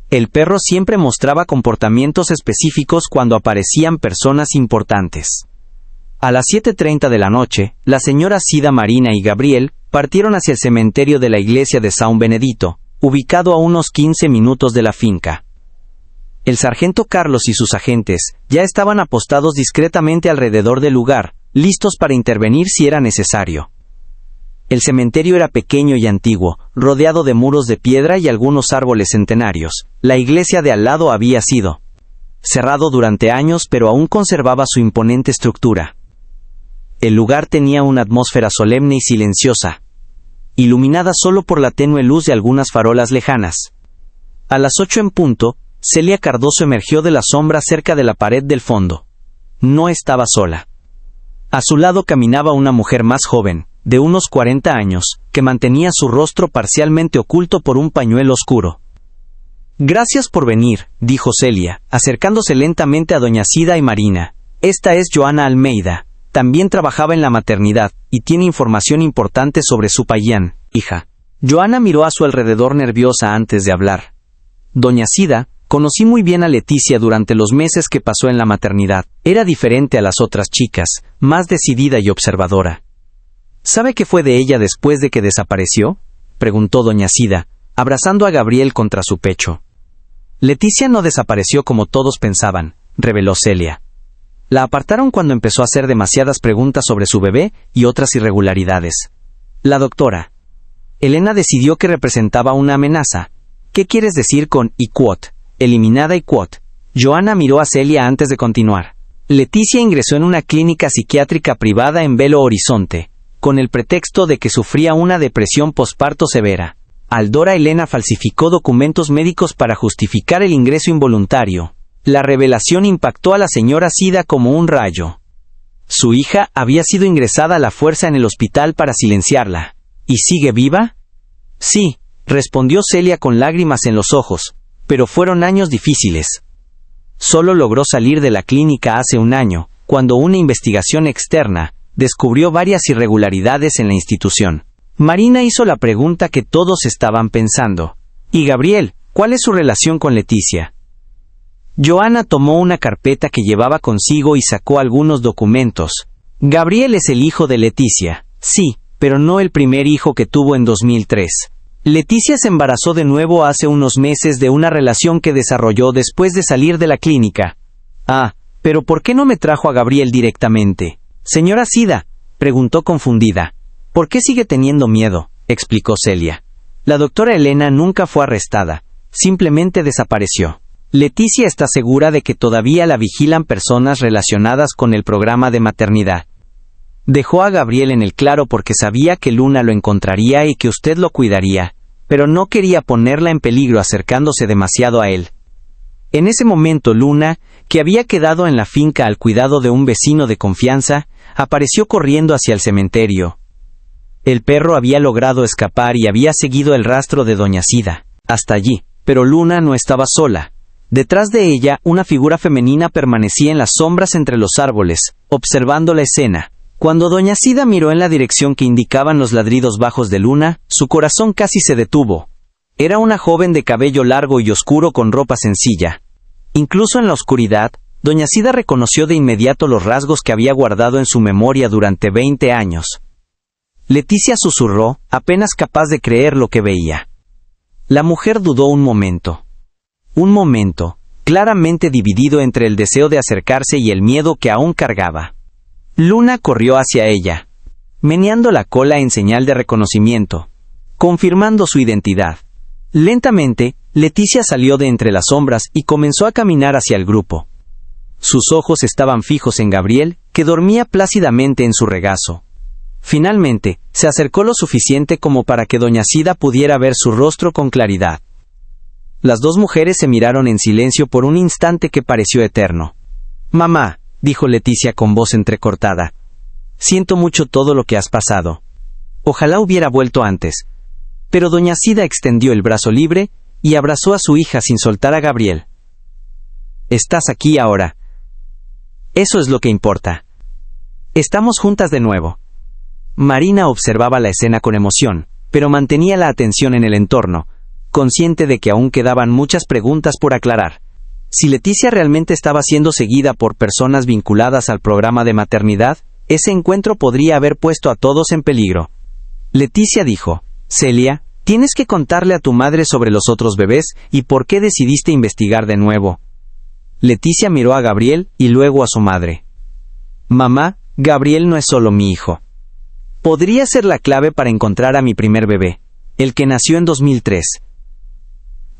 El perro siempre mostraba comportamientos específicos cuando aparecían personas importantes. A las 7:30 de la noche, la señora Sida, Marina y Gabriel partieron hacia el cementerio de la iglesia de São Benedito, ubicado a unos 15 minutos de la finca. El sargento Carlos y sus agentes ya estaban apostados discretamente alrededor del lugar, listos para intervenir si era necesario. El cementerio era pequeño y antiguo, rodeado de muros de piedra y algunos árboles centenarios. La iglesia de al lado había sido cerrado durante años, pero aún conservaba su imponente estructura. El lugar tenía una atmósfera solemne y silenciosa, iluminada solo por la tenue luz de algunas farolas lejanas. A las 8 en punto, Celia Cardoso emergió de la sombra cerca de la pared del fondo. No estaba sola. A su lado caminaba una mujer más joven, de unos 40 años, que mantenía su rostro parcialmente oculto por un pañuelo oscuro. «Gracias por venir», dijo Celia, acercándose lentamente a doña Cida y Marina. «Esta es Joana Almeida. También trabajaba en la maternidad, y tiene información importante sobre su payán, hija». Joana miró a su alrededor nerviosa antes de hablar. «Doña Cida, conocí muy bien a Leticia durante los meses que pasó en la maternidad. Era diferente a las otras chicas, más decidida y observadora». «¿Sabe qué fue de ella después de que desapareció?», preguntó doña Cida, abrazando a Gabriel contra su pecho. «Leticia no desapareció como todos pensaban», reveló Celia. «La apartaron cuando empezó a hacer demasiadas preguntas sobre su bebé y otras irregularidades. La doctora Elena decidió que representaba una amenaza. ¿Qué quieres decir con y quote? Eliminada y quote». Joana miró a Celia antes de continuar. «Leticia ingresó en una clínica psiquiátrica privada en Belo Horizonte, con el pretexto de que sufría una depresión posparto severa. Aldora Elena falsificó documentos médicos para justificar el ingreso involuntario. La revelación impactó a la señora Cida como un rayo. Su hija había sido ingresada a la fuerza en el hospital para silenciarla. ¿Y sigue viva?». «Sí», respondió Celia con lágrimas en los ojos, «pero fueron años difíciles. Solo logró salir de la clínica hace un año, cuando una investigación externa descubrió varias irregularidades en la institución». Marina hizo la pregunta que todos estaban pensando. «¿Y Gabriel, cuál es su relación con Leticia?». Joana tomó una carpeta que llevaba consigo y sacó algunos documentos. «Gabriel es el hijo de Leticia, sí, pero no el primer hijo que tuvo en 2003. Leticia se embarazó de nuevo hace unos meses de una relación que desarrolló después de salir de la clínica». «Ah, pero ¿por qué no me trajo a Gabriel directamente?». «Señora Cida», preguntó confundida. «¿Por qué sigue teniendo miedo?», explicó Celia. «La doctora Elena nunca fue arrestada, simplemente desapareció. Leticia está segura de que todavía la vigilan personas relacionadas con el programa de maternidad. Dejó a Gabriel en el claro porque sabía que Luna lo encontraría y que usted lo cuidaría, pero no quería ponerla en peligro acercándose demasiado a él. En ese momento Luna, que había quedado en la finca al cuidado de un vecino de confianza, apareció corriendo hacia el cementerio. El perro había logrado escapar y había seguido el rastro de doña Cida hasta allí, pero Luna no estaba sola. Detrás de ella, una figura femenina permanecía en las sombras entre los árboles, observando la escena. Cuando doña Cida miró en la dirección que indicaban los ladridos bajos de Luna, su corazón casi se detuvo. Era una joven de cabello largo y oscuro con ropa sencilla. Incluso en la oscuridad, doña Cida reconoció de inmediato los rasgos que había guardado en su memoria durante 20 años. Leticia susurró, apenas capaz de creer lo que veía. La mujer dudó un momento. Un momento, claramente dividido entre el deseo de acercarse y el miedo que aún cargaba. Luna corrió hacia ella, meneando la cola en señal de reconocimiento, confirmando su identidad. Lentamente, Leticia salió de entre las sombras y comenzó a caminar hacia el grupo. Sus ojos estaban fijos en Gabriel, que dormía plácidamente en su regazo. Finalmente, se acercó lo suficiente como para que doña Cida pudiera ver su rostro con claridad. Las dos mujeres se miraron en silencio por un instante que pareció eterno. «Mamá», dijo Leticia con voz entrecortada, «siento mucho todo lo que has pasado. Ojalá hubiera vuelto antes». Pero doña Cida extendió el brazo libre y abrazó a su hija sin soltar a Gabriel. «Estás aquí ahora. Eso es lo que importa. Estamos juntas de nuevo». Marina observaba la escena con emoción, pero mantenía la atención en el entorno, consciente de que aún quedaban muchas preguntas por aclarar. Si Leticia realmente estaba siendo seguida por personas vinculadas al programa de maternidad, ese encuentro podría haber puesto a todos en peligro. Leticia dijo: «Celia, tienes que contarle a tu madre sobre los otros bebés y por qué decidiste investigar de nuevo». Leticia miró a Gabriel y luego a su madre. «Mamá, Gabriel no es solo mi hijo. Podría ser la clave para encontrar a mi primer bebé, el que nació en 2003.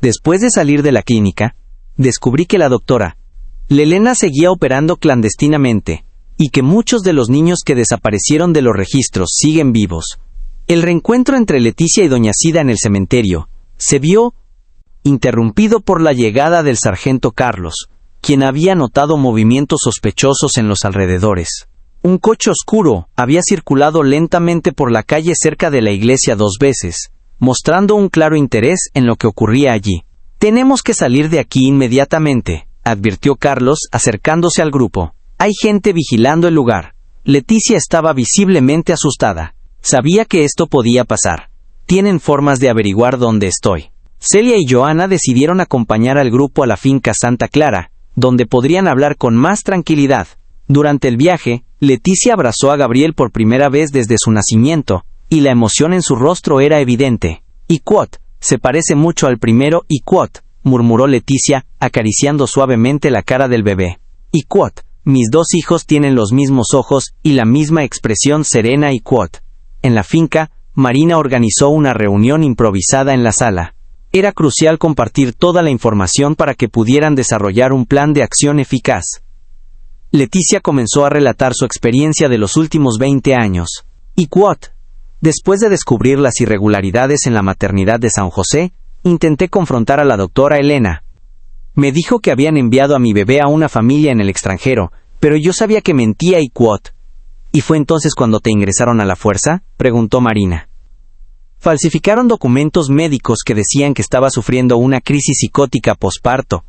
Después de salir de la clínica, descubrí que la doctora Elena seguía operando clandestinamente, y que muchos de los niños que desaparecieron de los registros siguen vivos. El reencuentro entre Leticia y doña Cida en el cementerio se vio interrumpido por la llegada del sargento Carlos, quien había notado movimientos sospechosos en los alrededores. Un coche oscuro había circulado lentamente por la calle cerca de la iglesia 2 veces, mostrando un claro interés en lo que ocurría allí. «Tenemos que salir de aquí inmediatamente», advirtió Carlos acercándose al grupo. «Hay gente vigilando el lugar». Leticia estaba visiblemente asustada. Sabía que esto podía pasar. «Tienen formas de averiguar dónde estoy». Celia y Johanna decidieron acompañar al grupo a la finca Santa Clara, donde podrían hablar con más tranquilidad. Durante el viaje, Leticia abrazó a Gabriel por primera vez desde su nacimiento, y la emoción en su rostro era evidente. «Iquot, se parece mucho al primero Iquot», murmuró Leticia, acariciando suavemente la cara del bebé. «Iquot, mis 2 hijos tienen los mismos ojos y la misma expresión serena Iquot». En la finca, Marina organizó una reunión improvisada en la sala. Era crucial compartir toda la información para que pudieran desarrollar un plan de acción eficaz. Leticia comenzó a relatar su experiencia de los últimos 20 años. «Iquot, después de descubrir las irregularidades en la maternidad de San José, intenté confrontar a la doctora Elena. Me dijo que habían enviado a mi bebé a una familia en el extranjero, pero yo sabía que mentía Iquot». «¿Y fue entonces cuando te ingresaron a la fuerza?», preguntó Marina. «Falsificaron documentos médicos que decían que estaba sufriendo una crisis psicótica posparto.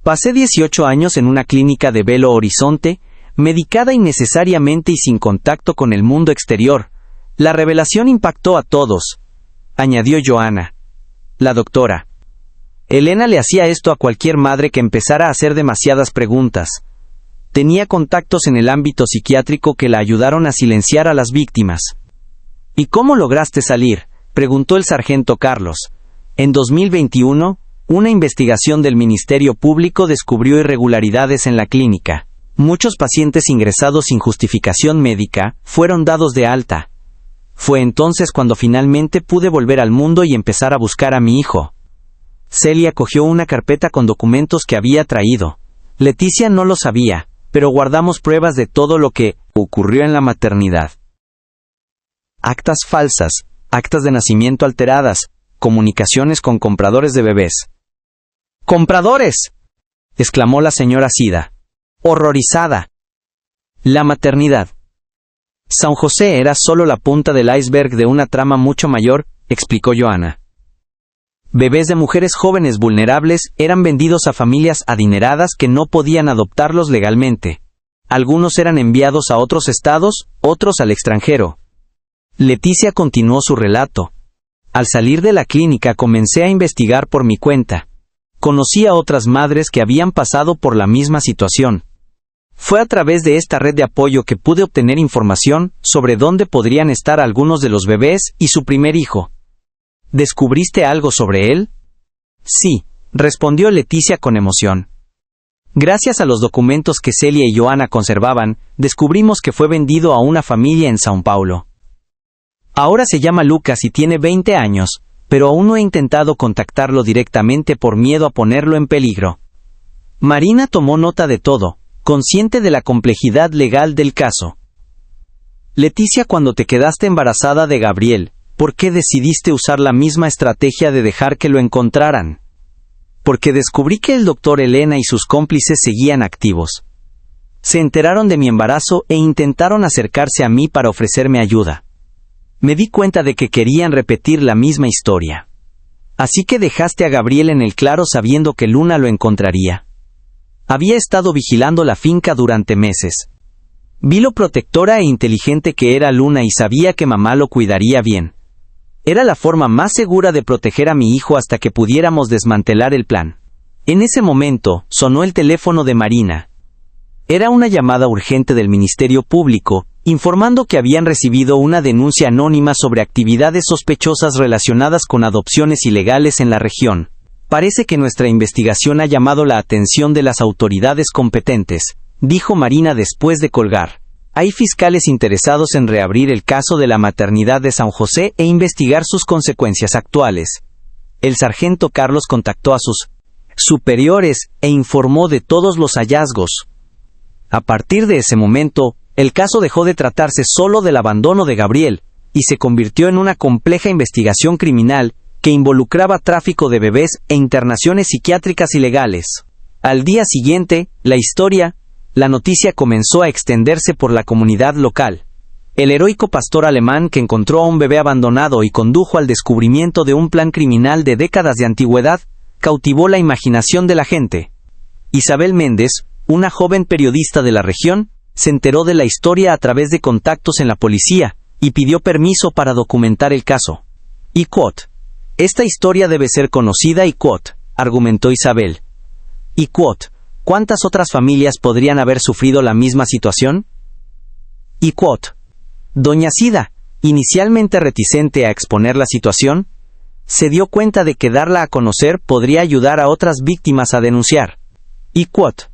Pasé 18 años en una clínica de Belo Horizonte, medicada innecesariamente y sin contacto con el mundo exterior. La revelación impactó a todos», añadió Johanna. La doctora. «Elena le hacía esto a cualquier madre que empezara a hacer demasiadas preguntas. Tenía contactos en el ámbito psiquiátrico que la ayudaron a silenciar a las víctimas». «¿Y cómo lograste salir?», preguntó el sargento Carlos. «En 2021, una investigación del Ministerio Público descubrió irregularidades en la clínica. Muchos pacientes ingresados sin justificación médica fueron dados de alta. Fue entonces cuando finalmente pude volver al mundo y empezar a buscar a mi hijo». Celia cogió una carpeta con documentos que había traído. Leticia no lo sabía, pero guardamos pruebas de todo lo que ocurrió en la maternidad. Actas falsas, actas de nacimiento alteradas, comunicaciones con compradores de bebés. «¡Compradores!», exclamó la señora Sida, horrorizada. La maternidad. San José era solo la punta del iceberg de una trama mucho mayor, explicó Johanna. Bebés de mujeres jóvenes vulnerables eran vendidos a familias adineradas que no podían adoptarlos legalmente. Algunos eran enviados a otros estados, otros al extranjero. Leticia continuó su relato. «Al salir de la clínica comencé a investigar por mi cuenta. Conocí a otras madres que habían pasado por la misma situación. Fue a través de esta red de apoyo que pude obtener información sobre dónde podrían estar algunos de los bebés y su primer hijo». «¿Descubriste algo sobre él?». «Sí», respondió Leticia con emoción. «Gracias a los documentos que Celia y Johanna conservaban, descubrimos que fue vendido a una familia en São Paulo. Ahora se llama Lucas y tiene 20 años, pero aún no he intentado contactarlo directamente por miedo a ponerlo en peligro». Marina tomó nota de todo, consciente de la complejidad legal del caso. «Leticia, cuando te quedaste embarazada de Gabriel, ¿por qué decidiste usar la misma estrategia de dejar que lo encontraran?». «Porque descubrí que el doctor Elena y sus cómplices seguían activos. Se enteraron de mi embarazo e intentaron acercarse a mí para ofrecerme ayuda. Me di cuenta de que querían repetir la misma historia. Así que dejaste a Gabriel en el claro sabiendo que Luna lo encontraría. Había estado vigilando la finca durante meses. Vi lo protectora e inteligente que era Luna y sabía que mamá lo cuidaría bien. Era la forma más segura de proteger a mi hijo hasta que pudiéramos desmantelar el plan». En ese momento, sonó el teléfono de Marina. Era una llamada urgente del Ministerio Público, informando que habían recibido una denuncia anónima sobre actividades sospechosas relacionadas con adopciones ilegales en la región. «Parece que nuestra investigación ha llamado la atención de las autoridades competentes», dijo Marina después de colgar. «Hay fiscales interesados en reabrir el caso de la maternidad de San José e investigar sus consecuencias actuales». El sargento Carlos contactó a sus superiores e informó de todos los hallazgos. A partir de ese momento, el caso dejó de tratarse solo del abandono de Gabriel, y se convirtió en una compleja investigación criminal que involucraba tráfico de bebés e internaciones psiquiátricas ilegales. Al día siguiente, la noticia comenzó a extenderse por la comunidad local. El heroico pastor alemán que encontró a un bebé abandonado y condujo al descubrimiento de un plan criminal de décadas de antigüedad, cautivó la imaginación de la gente. Isabel Méndez, una joven periodista de la región, se enteró de la historia a través de contactos en la policía y pidió permiso para documentar el caso. Y quote, esta historia debe ser conocida y quote, argumentó Isabel. Y quote, ¿cuántas otras familias podrían haber sufrido la misma situación? Y quote, doña Sida, inicialmente reticente a exponer la situación, se dio cuenta de que darla a conocer podría ayudar a otras víctimas a denunciar. Y quote,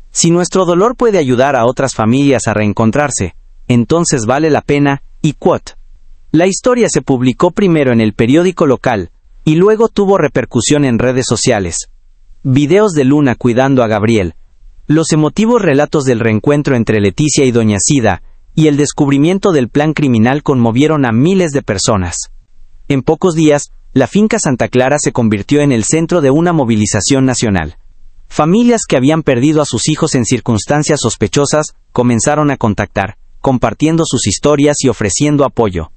si nuestro dolor puede ayudar a otras familias a reencontrarse, entonces vale la pena, y quote. La historia se publicó primero en el periódico local, y luego tuvo repercusión en redes sociales. Videos de Luna cuidando a Gabriel, los emotivos relatos del reencuentro entre Leticia y doña Sida, y el descubrimiento del plan criminal conmovieron a miles de personas. En pocos días, la finca Santa Clara se convirtió en el centro de una movilización nacional. Familias que habían perdido a sus hijos en circunstancias sospechosas comenzaron a contactar, compartiendo sus historias y ofreciendo apoyo.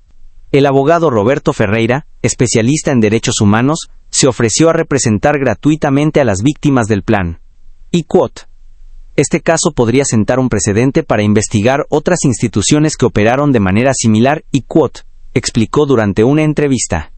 El abogado Roberto Ferreira, especialista en derechos humanos, se ofreció a representar gratuitamente a las víctimas del plan. Y quote, este caso podría sentar un precedente para investigar otras instituciones que operaron de manera similar y quote, explicó durante una entrevista.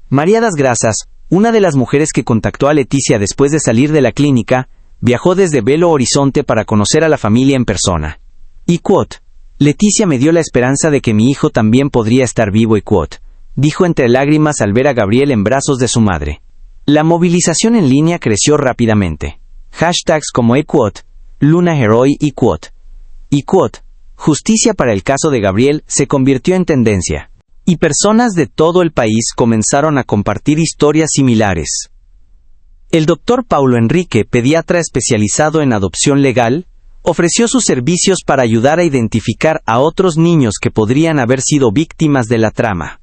María das Grasas, una de las mujeres que contactó a Leticia después de salir de la clínica, viajó desde Belo Horizonte para conocer a la familia en persona. Y quote, Leticia me dio la esperanza de que mi hijo también podría estar vivo y quote, dijo entre lágrimas al ver a Gabriel en brazos de su madre. La movilización en línea creció rápidamente. Hashtags como quote, Luna Heroi y quote, justicia para el caso de Gabriel se convirtió en tendencia. Y personas de todo el país comenzaron a compartir historias similares. El doctor Paulo Enrique, pediatra especializado en adopción legal, ofreció sus servicios para ayudar a identificar a otros niños que podrían haber sido víctimas de la trama.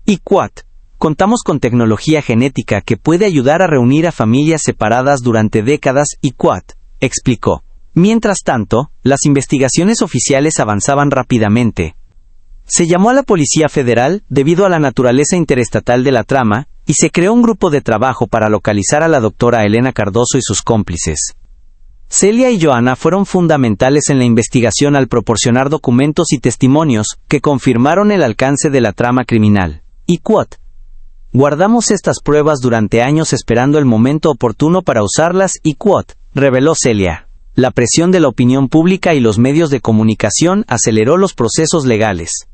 Y quote, contamos con tecnología genética que puede ayudar a reunir a familias separadas durante décadas y quote, explicó. Mientras tanto, las investigaciones oficiales avanzaban rápidamente. Se llamó a la Policía Federal debido a la naturaleza interestatal de la trama, y se creó un grupo de trabajo para localizar a la doctora Elena Cardoso y sus cómplices. Celia y Joana fueron fundamentales en la investigación al proporcionar documentos y testimonios que confirmaron el alcance de la trama criminal. Y quote, guardamos estas pruebas durante años esperando el momento oportuno para usarlas y quote, reveló Celia. La presión de la opinión pública y los medios de comunicación aceleró los procesos legales.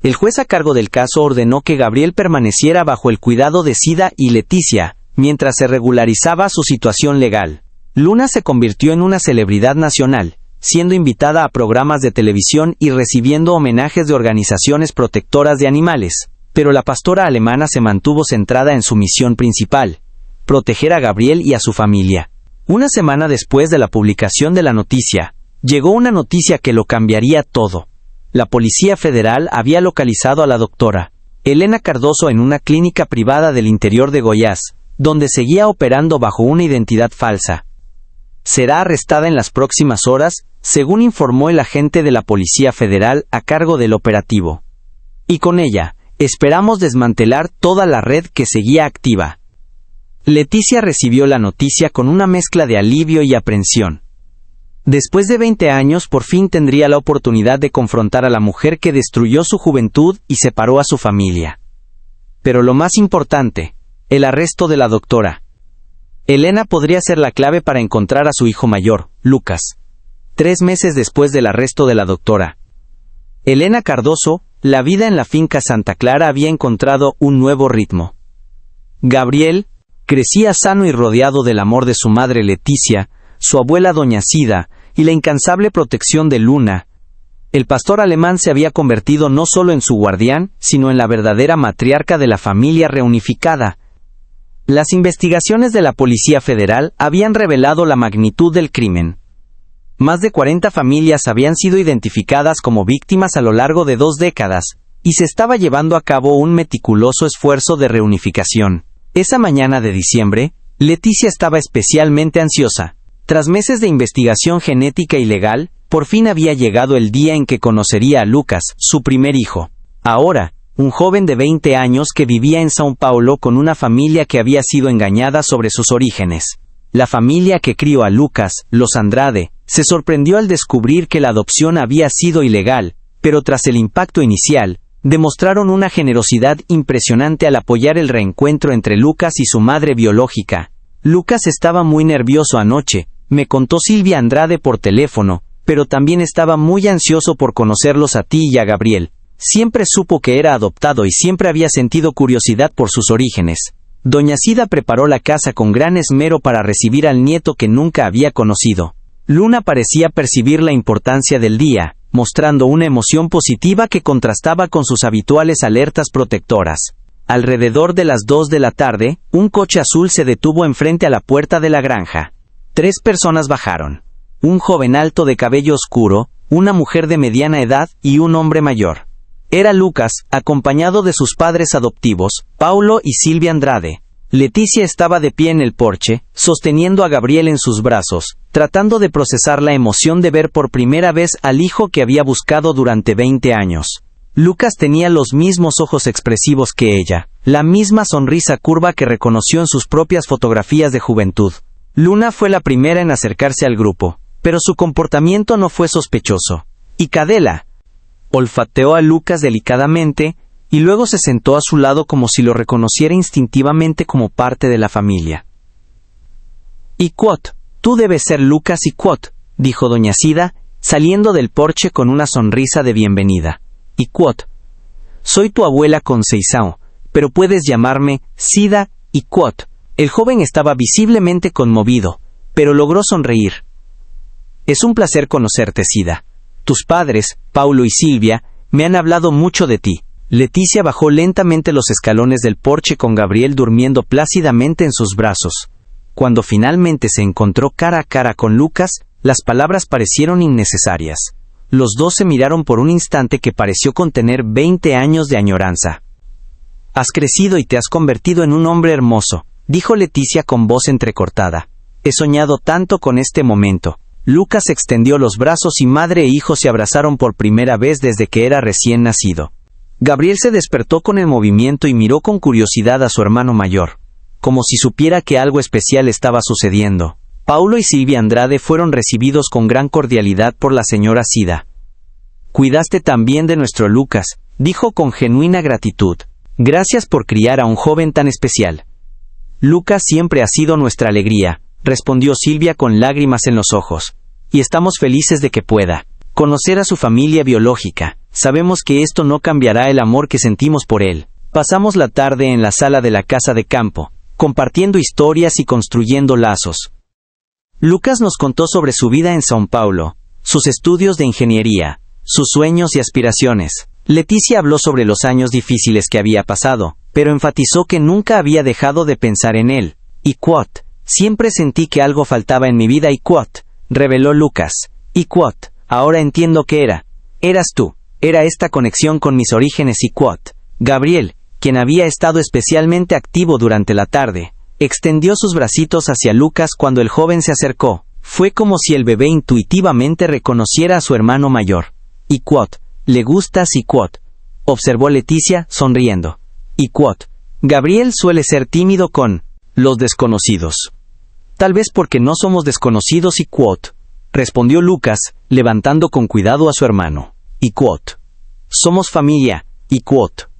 El juez a cargo del caso ordenó que Gabriel permaneciera bajo el cuidado de Sida y Leticia, mientras se regularizaba su situación legal. Luna se convirtió en una celebridad nacional, siendo invitada a programas de televisión y recibiendo homenajes de organizaciones protectoras de animales, pero la pastora alemana se mantuvo centrada en su misión principal, proteger a Gabriel y a su familia. Una semana después de la publicación de la noticia, llegó una noticia que lo cambiaría todo. La Policía Federal había localizado a la doctora Elena Cardoso en una clínica privada del interior de Goiás, donde seguía operando bajo una identidad falsa. Será arrestada en las próximas horas, según informó el agente de la Policía Federal a cargo del operativo. Y con ella, esperamos desmantelar toda la red que seguía activa. Leticia recibió la noticia con una mezcla de alivio y aprensión. Después de 20 años por fin tendría la oportunidad de confrontar a la mujer que destruyó su juventud y separó a su familia. Pero lo más importante, el arresto de la doctora Elena podría ser la clave para encontrar a su hijo mayor, Lucas. 3 meses después del arresto de la doctora Elena Cardoso, la vida en la finca Santa Clara había encontrado un nuevo ritmo. Gabriel crecía sano y rodeado del amor de su madre Leticia, su abuela doña Sida, y la incansable protección de Luna. El pastor alemán se había convertido no solo en su guardián, sino en la verdadera matriarca de la familia reunificada. Las investigaciones de la Policía Federal habían revelado la magnitud del crimen. Más de 40 familias habían sido identificadas como víctimas a lo largo de 2 décadas, y se estaba llevando a cabo un meticuloso esfuerzo de reunificación. Esa mañana de diciembre, Leticia estaba especialmente ansiosa. Tras meses de investigación genética y legal, por fin había llegado el día en que conocería a Lucas, su primer hijo. Ahora, un joven de 20 años que vivía en São Paulo con una familia que había sido engañada sobre sus orígenes. La familia que crió a Lucas, los Andrade, se sorprendió al descubrir que la adopción había sido ilegal, pero tras el impacto inicial, demostraron una generosidad impresionante al apoyar el reencuentro entre Lucas y su madre biológica. Lucas estaba muy nervioso anoche, me contó Silvia Andrade por teléfono, pero también estaba muy ansioso por conocerlos a ti y a Gabriel. Siempre supo que era adoptado y siempre había sentido curiosidad por sus orígenes. Doña Cida preparó la casa con gran esmero para recibir al nieto que nunca había conocido. Luna parecía percibir la importancia del día, mostrando una emoción positiva que contrastaba con sus habituales alertas protectoras. Alrededor de las 2 de la tarde, un coche azul se detuvo enfrente a la puerta de la granja. 3 personas bajaron. Un joven alto de cabello oscuro, una mujer de mediana edad y un hombre mayor. Era Lucas, acompañado de sus padres adoptivos, Paulo y Silvia Andrade. Leticia estaba de pie en el porche, sosteniendo a Gabriel en sus brazos, tratando de procesar la emoción de ver por primera vez al hijo que había buscado durante 20 años. Lucas tenía los mismos ojos expresivos que ella, la misma sonrisa curva que reconoció en sus propias fotografías de juventud. Luna fue la primera en acercarse al grupo, pero su comportamiento no fue sospechoso. Y Cadela olfateó a Lucas delicadamente, y luego se sentó a su lado como si lo reconociera instintivamente como parte de la familia. «Iquot, tú debes ser Lucas Iquot», dijo doña Cida, saliendo del porche con una sonrisa de bienvenida. «Iquot, soy tu abuela Conceição, pero puedes llamarme Cida Iquot». El joven estaba visiblemente conmovido, pero logró sonreír. «Es un placer conocerte, Cida. Tus padres, Paulo y Silvia, me han hablado mucho de ti». Leticia bajó lentamente los escalones del porche con Gabriel durmiendo plácidamente en sus brazos. Cuando finalmente se encontró cara a cara con Lucas, las palabras parecieron innecesarias. Los dos se miraron por un instante que pareció contener 20 años de añoranza. «Has crecido y te has convertido en un hombre hermoso», dijo Leticia con voz entrecortada. «He soñado tanto con este momento». Lucas extendió los brazos y madre e hijo se abrazaron por primera vez desde que era recién nacido. Gabriel se despertó con el movimiento y miró con curiosidad a su hermano mayor, como si supiera que algo especial estaba sucediendo. Paulo y Silvia Andrade fueron recibidos con gran cordialidad por la señora Cida. «Cuidaste también de nuestro Lucas», dijo con genuina gratitud. «Gracias por criar a un joven tan especial». «Lucas siempre ha sido nuestra alegría», respondió Silvia con lágrimas en los ojos. «Y estamos felices de que pueda conocer a su familia biológica. Sabemos que esto no cambiará el amor que sentimos por él». Pasamos la tarde en la sala de la casa de campo, compartiendo historias y construyendo lazos. Lucas nos contó sobre su vida en São Paulo, sus estudios de ingeniería, sus sueños y aspiraciones. Leticia habló sobre los años difíciles que había pasado, pero enfatizó que nunca había dejado de pensar en él. «Iquot, siempre sentí que algo faltaba en mi vida, Iquot», reveló Lucas. «Iquot, ahora entiendo que eras tú. Era esta conexión con mis orígenes, Iquot». Gabriel, quien había estado especialmente activo durante la tarde, extendió sus bracitos hacia Lucas cuando el joven se acercó. Fue como si el bebé intuitivamente reconociera a su hermano mayor. «Iquot, ¿le gustas, Iquot?», observó Leticia, sonriendo. «Iquot, Gabriel suele ser tímido con los desconocidos». «Tal vez porque no somos desconocidos, Iquot», respondió Lucas, levantando con cuidado a su hermano. «Iquot, somos familia, Iquot».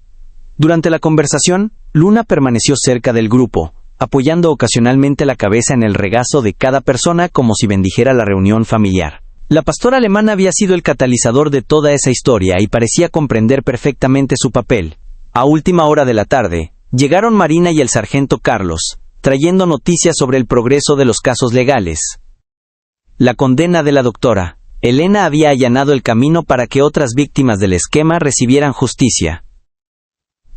Durante la conversación, Luna permaneció cerca del grupo, apoyando ocasionalmente la cabeza en el regazo de cada persona como si bendijera la reunión familiar. La pastora alemana había sido el catalizador de toda esa historia y parecía comprender perfectamente su papel. A última hora de la tarde, llegaron Marina y el sargento Carlos, trayendo noticias sobre el progreso de los casos legales. La condena de la doctora Elena había allanado el camino para que otras víctimas del esquema recibieran justicia.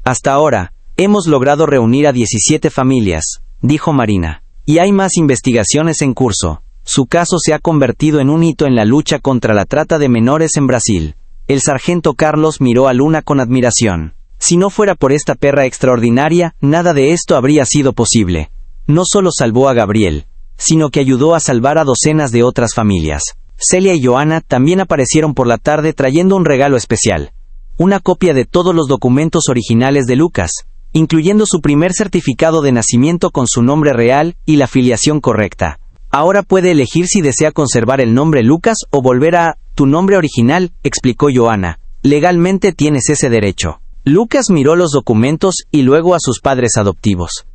«Hasta ahora, hemos logrado reunir a 17 familias», dijo Marina, «y hay más investigaciones en curso. Su caso se ha convertido en un hito en la lucha contra la trata de menores en Brasil». El sargento Carlos miró a Luna con admiración. Si no fuera por esta perra extraordinaria, nada de esto habría sido posible. No solo salvó a Gabriel, sino que ayudó a salvar a docenas de otras familias. Celia y Joana también aparecieron por la tarde trayendo un regalo especial. Una copia de todos los documentos originales de Lucas, incluyendo su primer certificado de nacimiento con su nombre real y la filiación correcta. Ahora puede elegir si desea conservar el nombre Lucas o volver a tu nombre original, explicó Joana. Legalmente tienes ese derecho. Lucas miró los documentos y luego a sus padres adoptivos.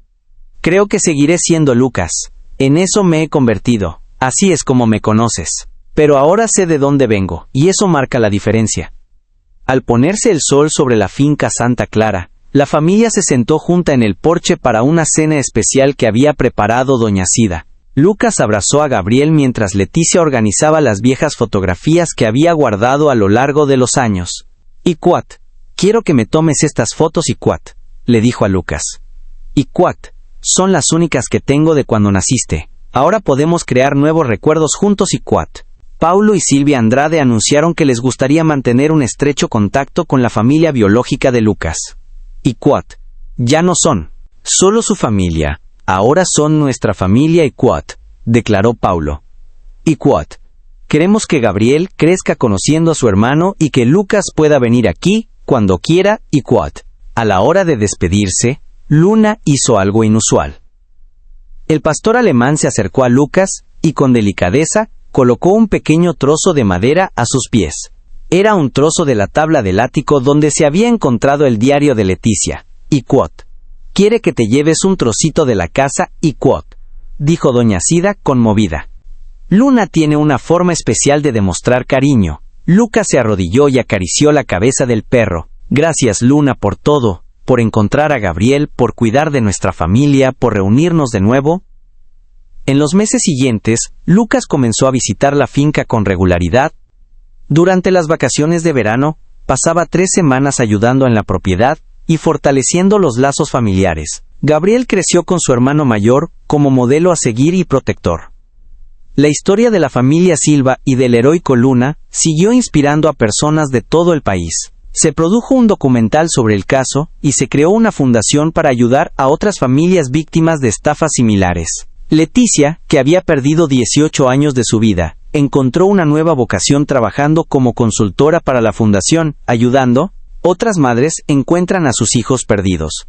Creo que seguiré siendo Lucas. En eso me he convertido. Así es como me conoces. Pero ahora sé de dónde vengo, y eso marca la diferencia. Al ponerse el sol sobre la finca Santa Clara, la familia se sentó junta en el porche para una cena especial que había preparado doña Cida. Lucas abrazó a Gabriel mientras Leticia organizaba las viejas fotografías que había guardado a lo largo de los años. Icuat, quiero que me tomes estas fotos, Icuat, le dijo a Lucas. Icuat, son las únicas que tengo de cuando naciste. Ahora podemos crear nuevos recuerdos juntos, Icuat. Paulo y Silvia Andrade anunciaron que les gustaría mantener un estrecho contacto con la familia biológica de Lucas. Icuat, ya no son solo su familia, ahora son nuestra familia Icuat, declaró Paulo. Icuat, queremos que Gabriel crezca conociendo a su hermano y que Lucas pueda venir aquí cuando quiera, Icuat. A la hora de despedirse, Luna hizo algo inusual. El pastor alemán se acercó a Lucas y con delicadeza colocó un pequeño trozo de madera a sus pies. Era un trozo de la tabla del ático donde se había encontrado el diario de Leticia. Icuat, quiere que te lleves un trocito de la casa, Icuat, dijo doña Cida conmovida. Luna tiene una forma especial de demostrar cariño. Lucas se arrodilló y acarició la cabeza del perro. Gracias, Luna, por todo, por encontrar a Gabriel, por cuidar de nuestra familia, por reunirnos de nuevo. En los meses siguientes, Lucas comenzó a visitar la finca con regularidad. Durante las vacaciones de verano, pasaba 3 semanas ayudando en la propiedad y fortaleciendo los lazos familiares. Gabriel creció con su hermano mayor como modelo a seguir y protector. La historia de la familia Silva y del heroico Luna siguió inspirando a personas de todo el país. Se produjo un documental sobre el caso y se creó una fundación para ayudar a otras familias víctimas de estafas similares. Leticia, que había perdido 18 años de su vida, encontró una nueva vocación trabajando como consultora para la fundación, ayudando. Otras madres encuentran a sus hijos perdidos.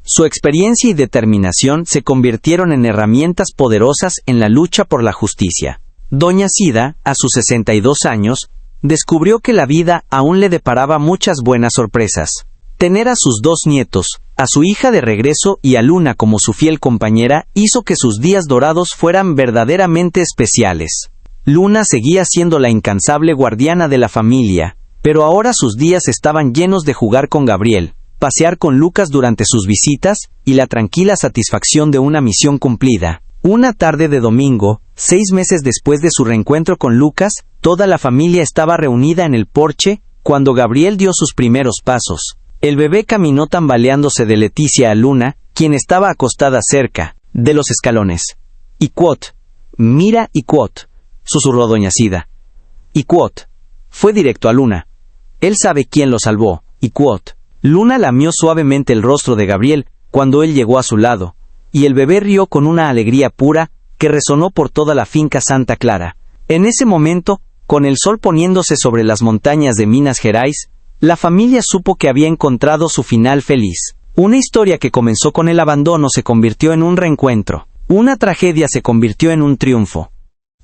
Su experiencia y determinación se convirtieron en herramientas poderosas en la lucha por la justicia. Doña Cida, a sus 62 años, descubrió que la vida aún le deparaba muchas buenas sorpresas. Tener a sus 2 nietos, a su hija de regreso y a Luna como su fiel compañera hizo que sus días dorados fueran verdaderamente especiales. Luna seguía siendo la incansable guardiana de la familia, pero ahora sus días estaban llenos de jugar con Gabriel, pasear con Lucas durante sus visitas y la tranquila satisfacción de una misión cumplida. Una tarde de domingo, 6 meses después de su reencuentro con Lucas, toda la familia estaba reunida en el porche cuando Gabriel dio sus primeros pasos. El bebé caminó tambaleándose de Leticia a Luna, quien estaba acostada cerca de los escalones. Icuat, mira, Icuat, susurró doña Cida. Icuat, fue directo a Luna. Él sabe quién lo salvó, Icuat. Luna lamió suavemente el rostro de Gabriel cuando él llegó a su lado, y el bebé rió con una alegría pura que resonó por toda la finca Santa Clara. En ese momento, con el sol poniéndose sobre las montañas de Minas Gerais, la familia supo que había encontrado su final feliz. Una historia que comenzó con el abandono se convirtió en un reencuentro. Una tragedia se convirtió en un triunfo.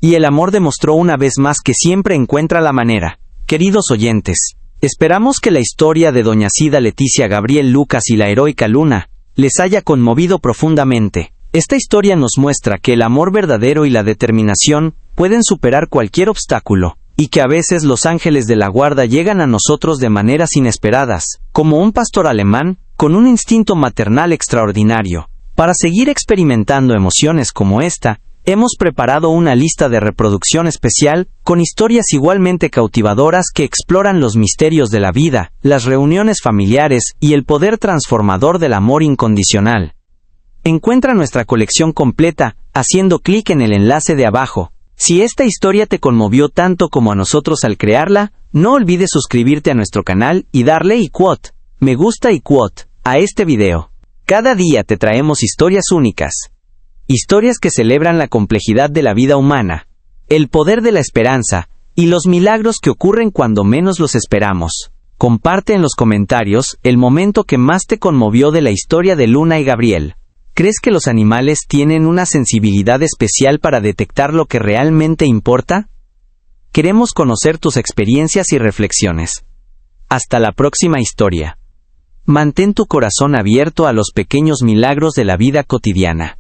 Y el amor demostró una vez más que siempre encuentra la manera. Queridos oyentes, esperamos que la historia de doña Cida, Leticia, Gabriel, Lucas y la heroica Luna les haya conmovido profundamente. Esta historia nos muestra que el amor verdadero y la determinación pueden superar cualquier obstáculo, y que a veces los ángeles de la guarda llegan a nosotros de maneras inesperadas, como un pastor alemán, con un instinto maternal extraordinario. Para seguir experimentando emociones como esta, hemos preparado una lista de reproducción especial, con historias igualmente cautivadoras que exploran los misterios de la vida, las reuniones familiares y el poder transformador del amor incondicional. Encuentra nuestra colección completa, haciendo clic en el enlace de abajo. Si esta historia te conmovió tanto como a nosotros al crearla, no olvides suscribirte a nuestro canal y darle me gusta a este video. Cada día te traemos historias únicas. Historias que celebran la complejidad de la vida humana, el poder de la esperanza y los milagros que ocurren cuando menos los esperamos. Comparte en los comentarios el momento que más te conmovió de la historia de Luna y Gabriel. ¿Crees que los animales tienen una sensibilidad especial para detectar lo que realmente importa? Queremos conocer tus experiencias y reflexiones. Hasta la próxima historia. Mantén tu corazón abierto a los pequeños milagros de la vida cotidiana.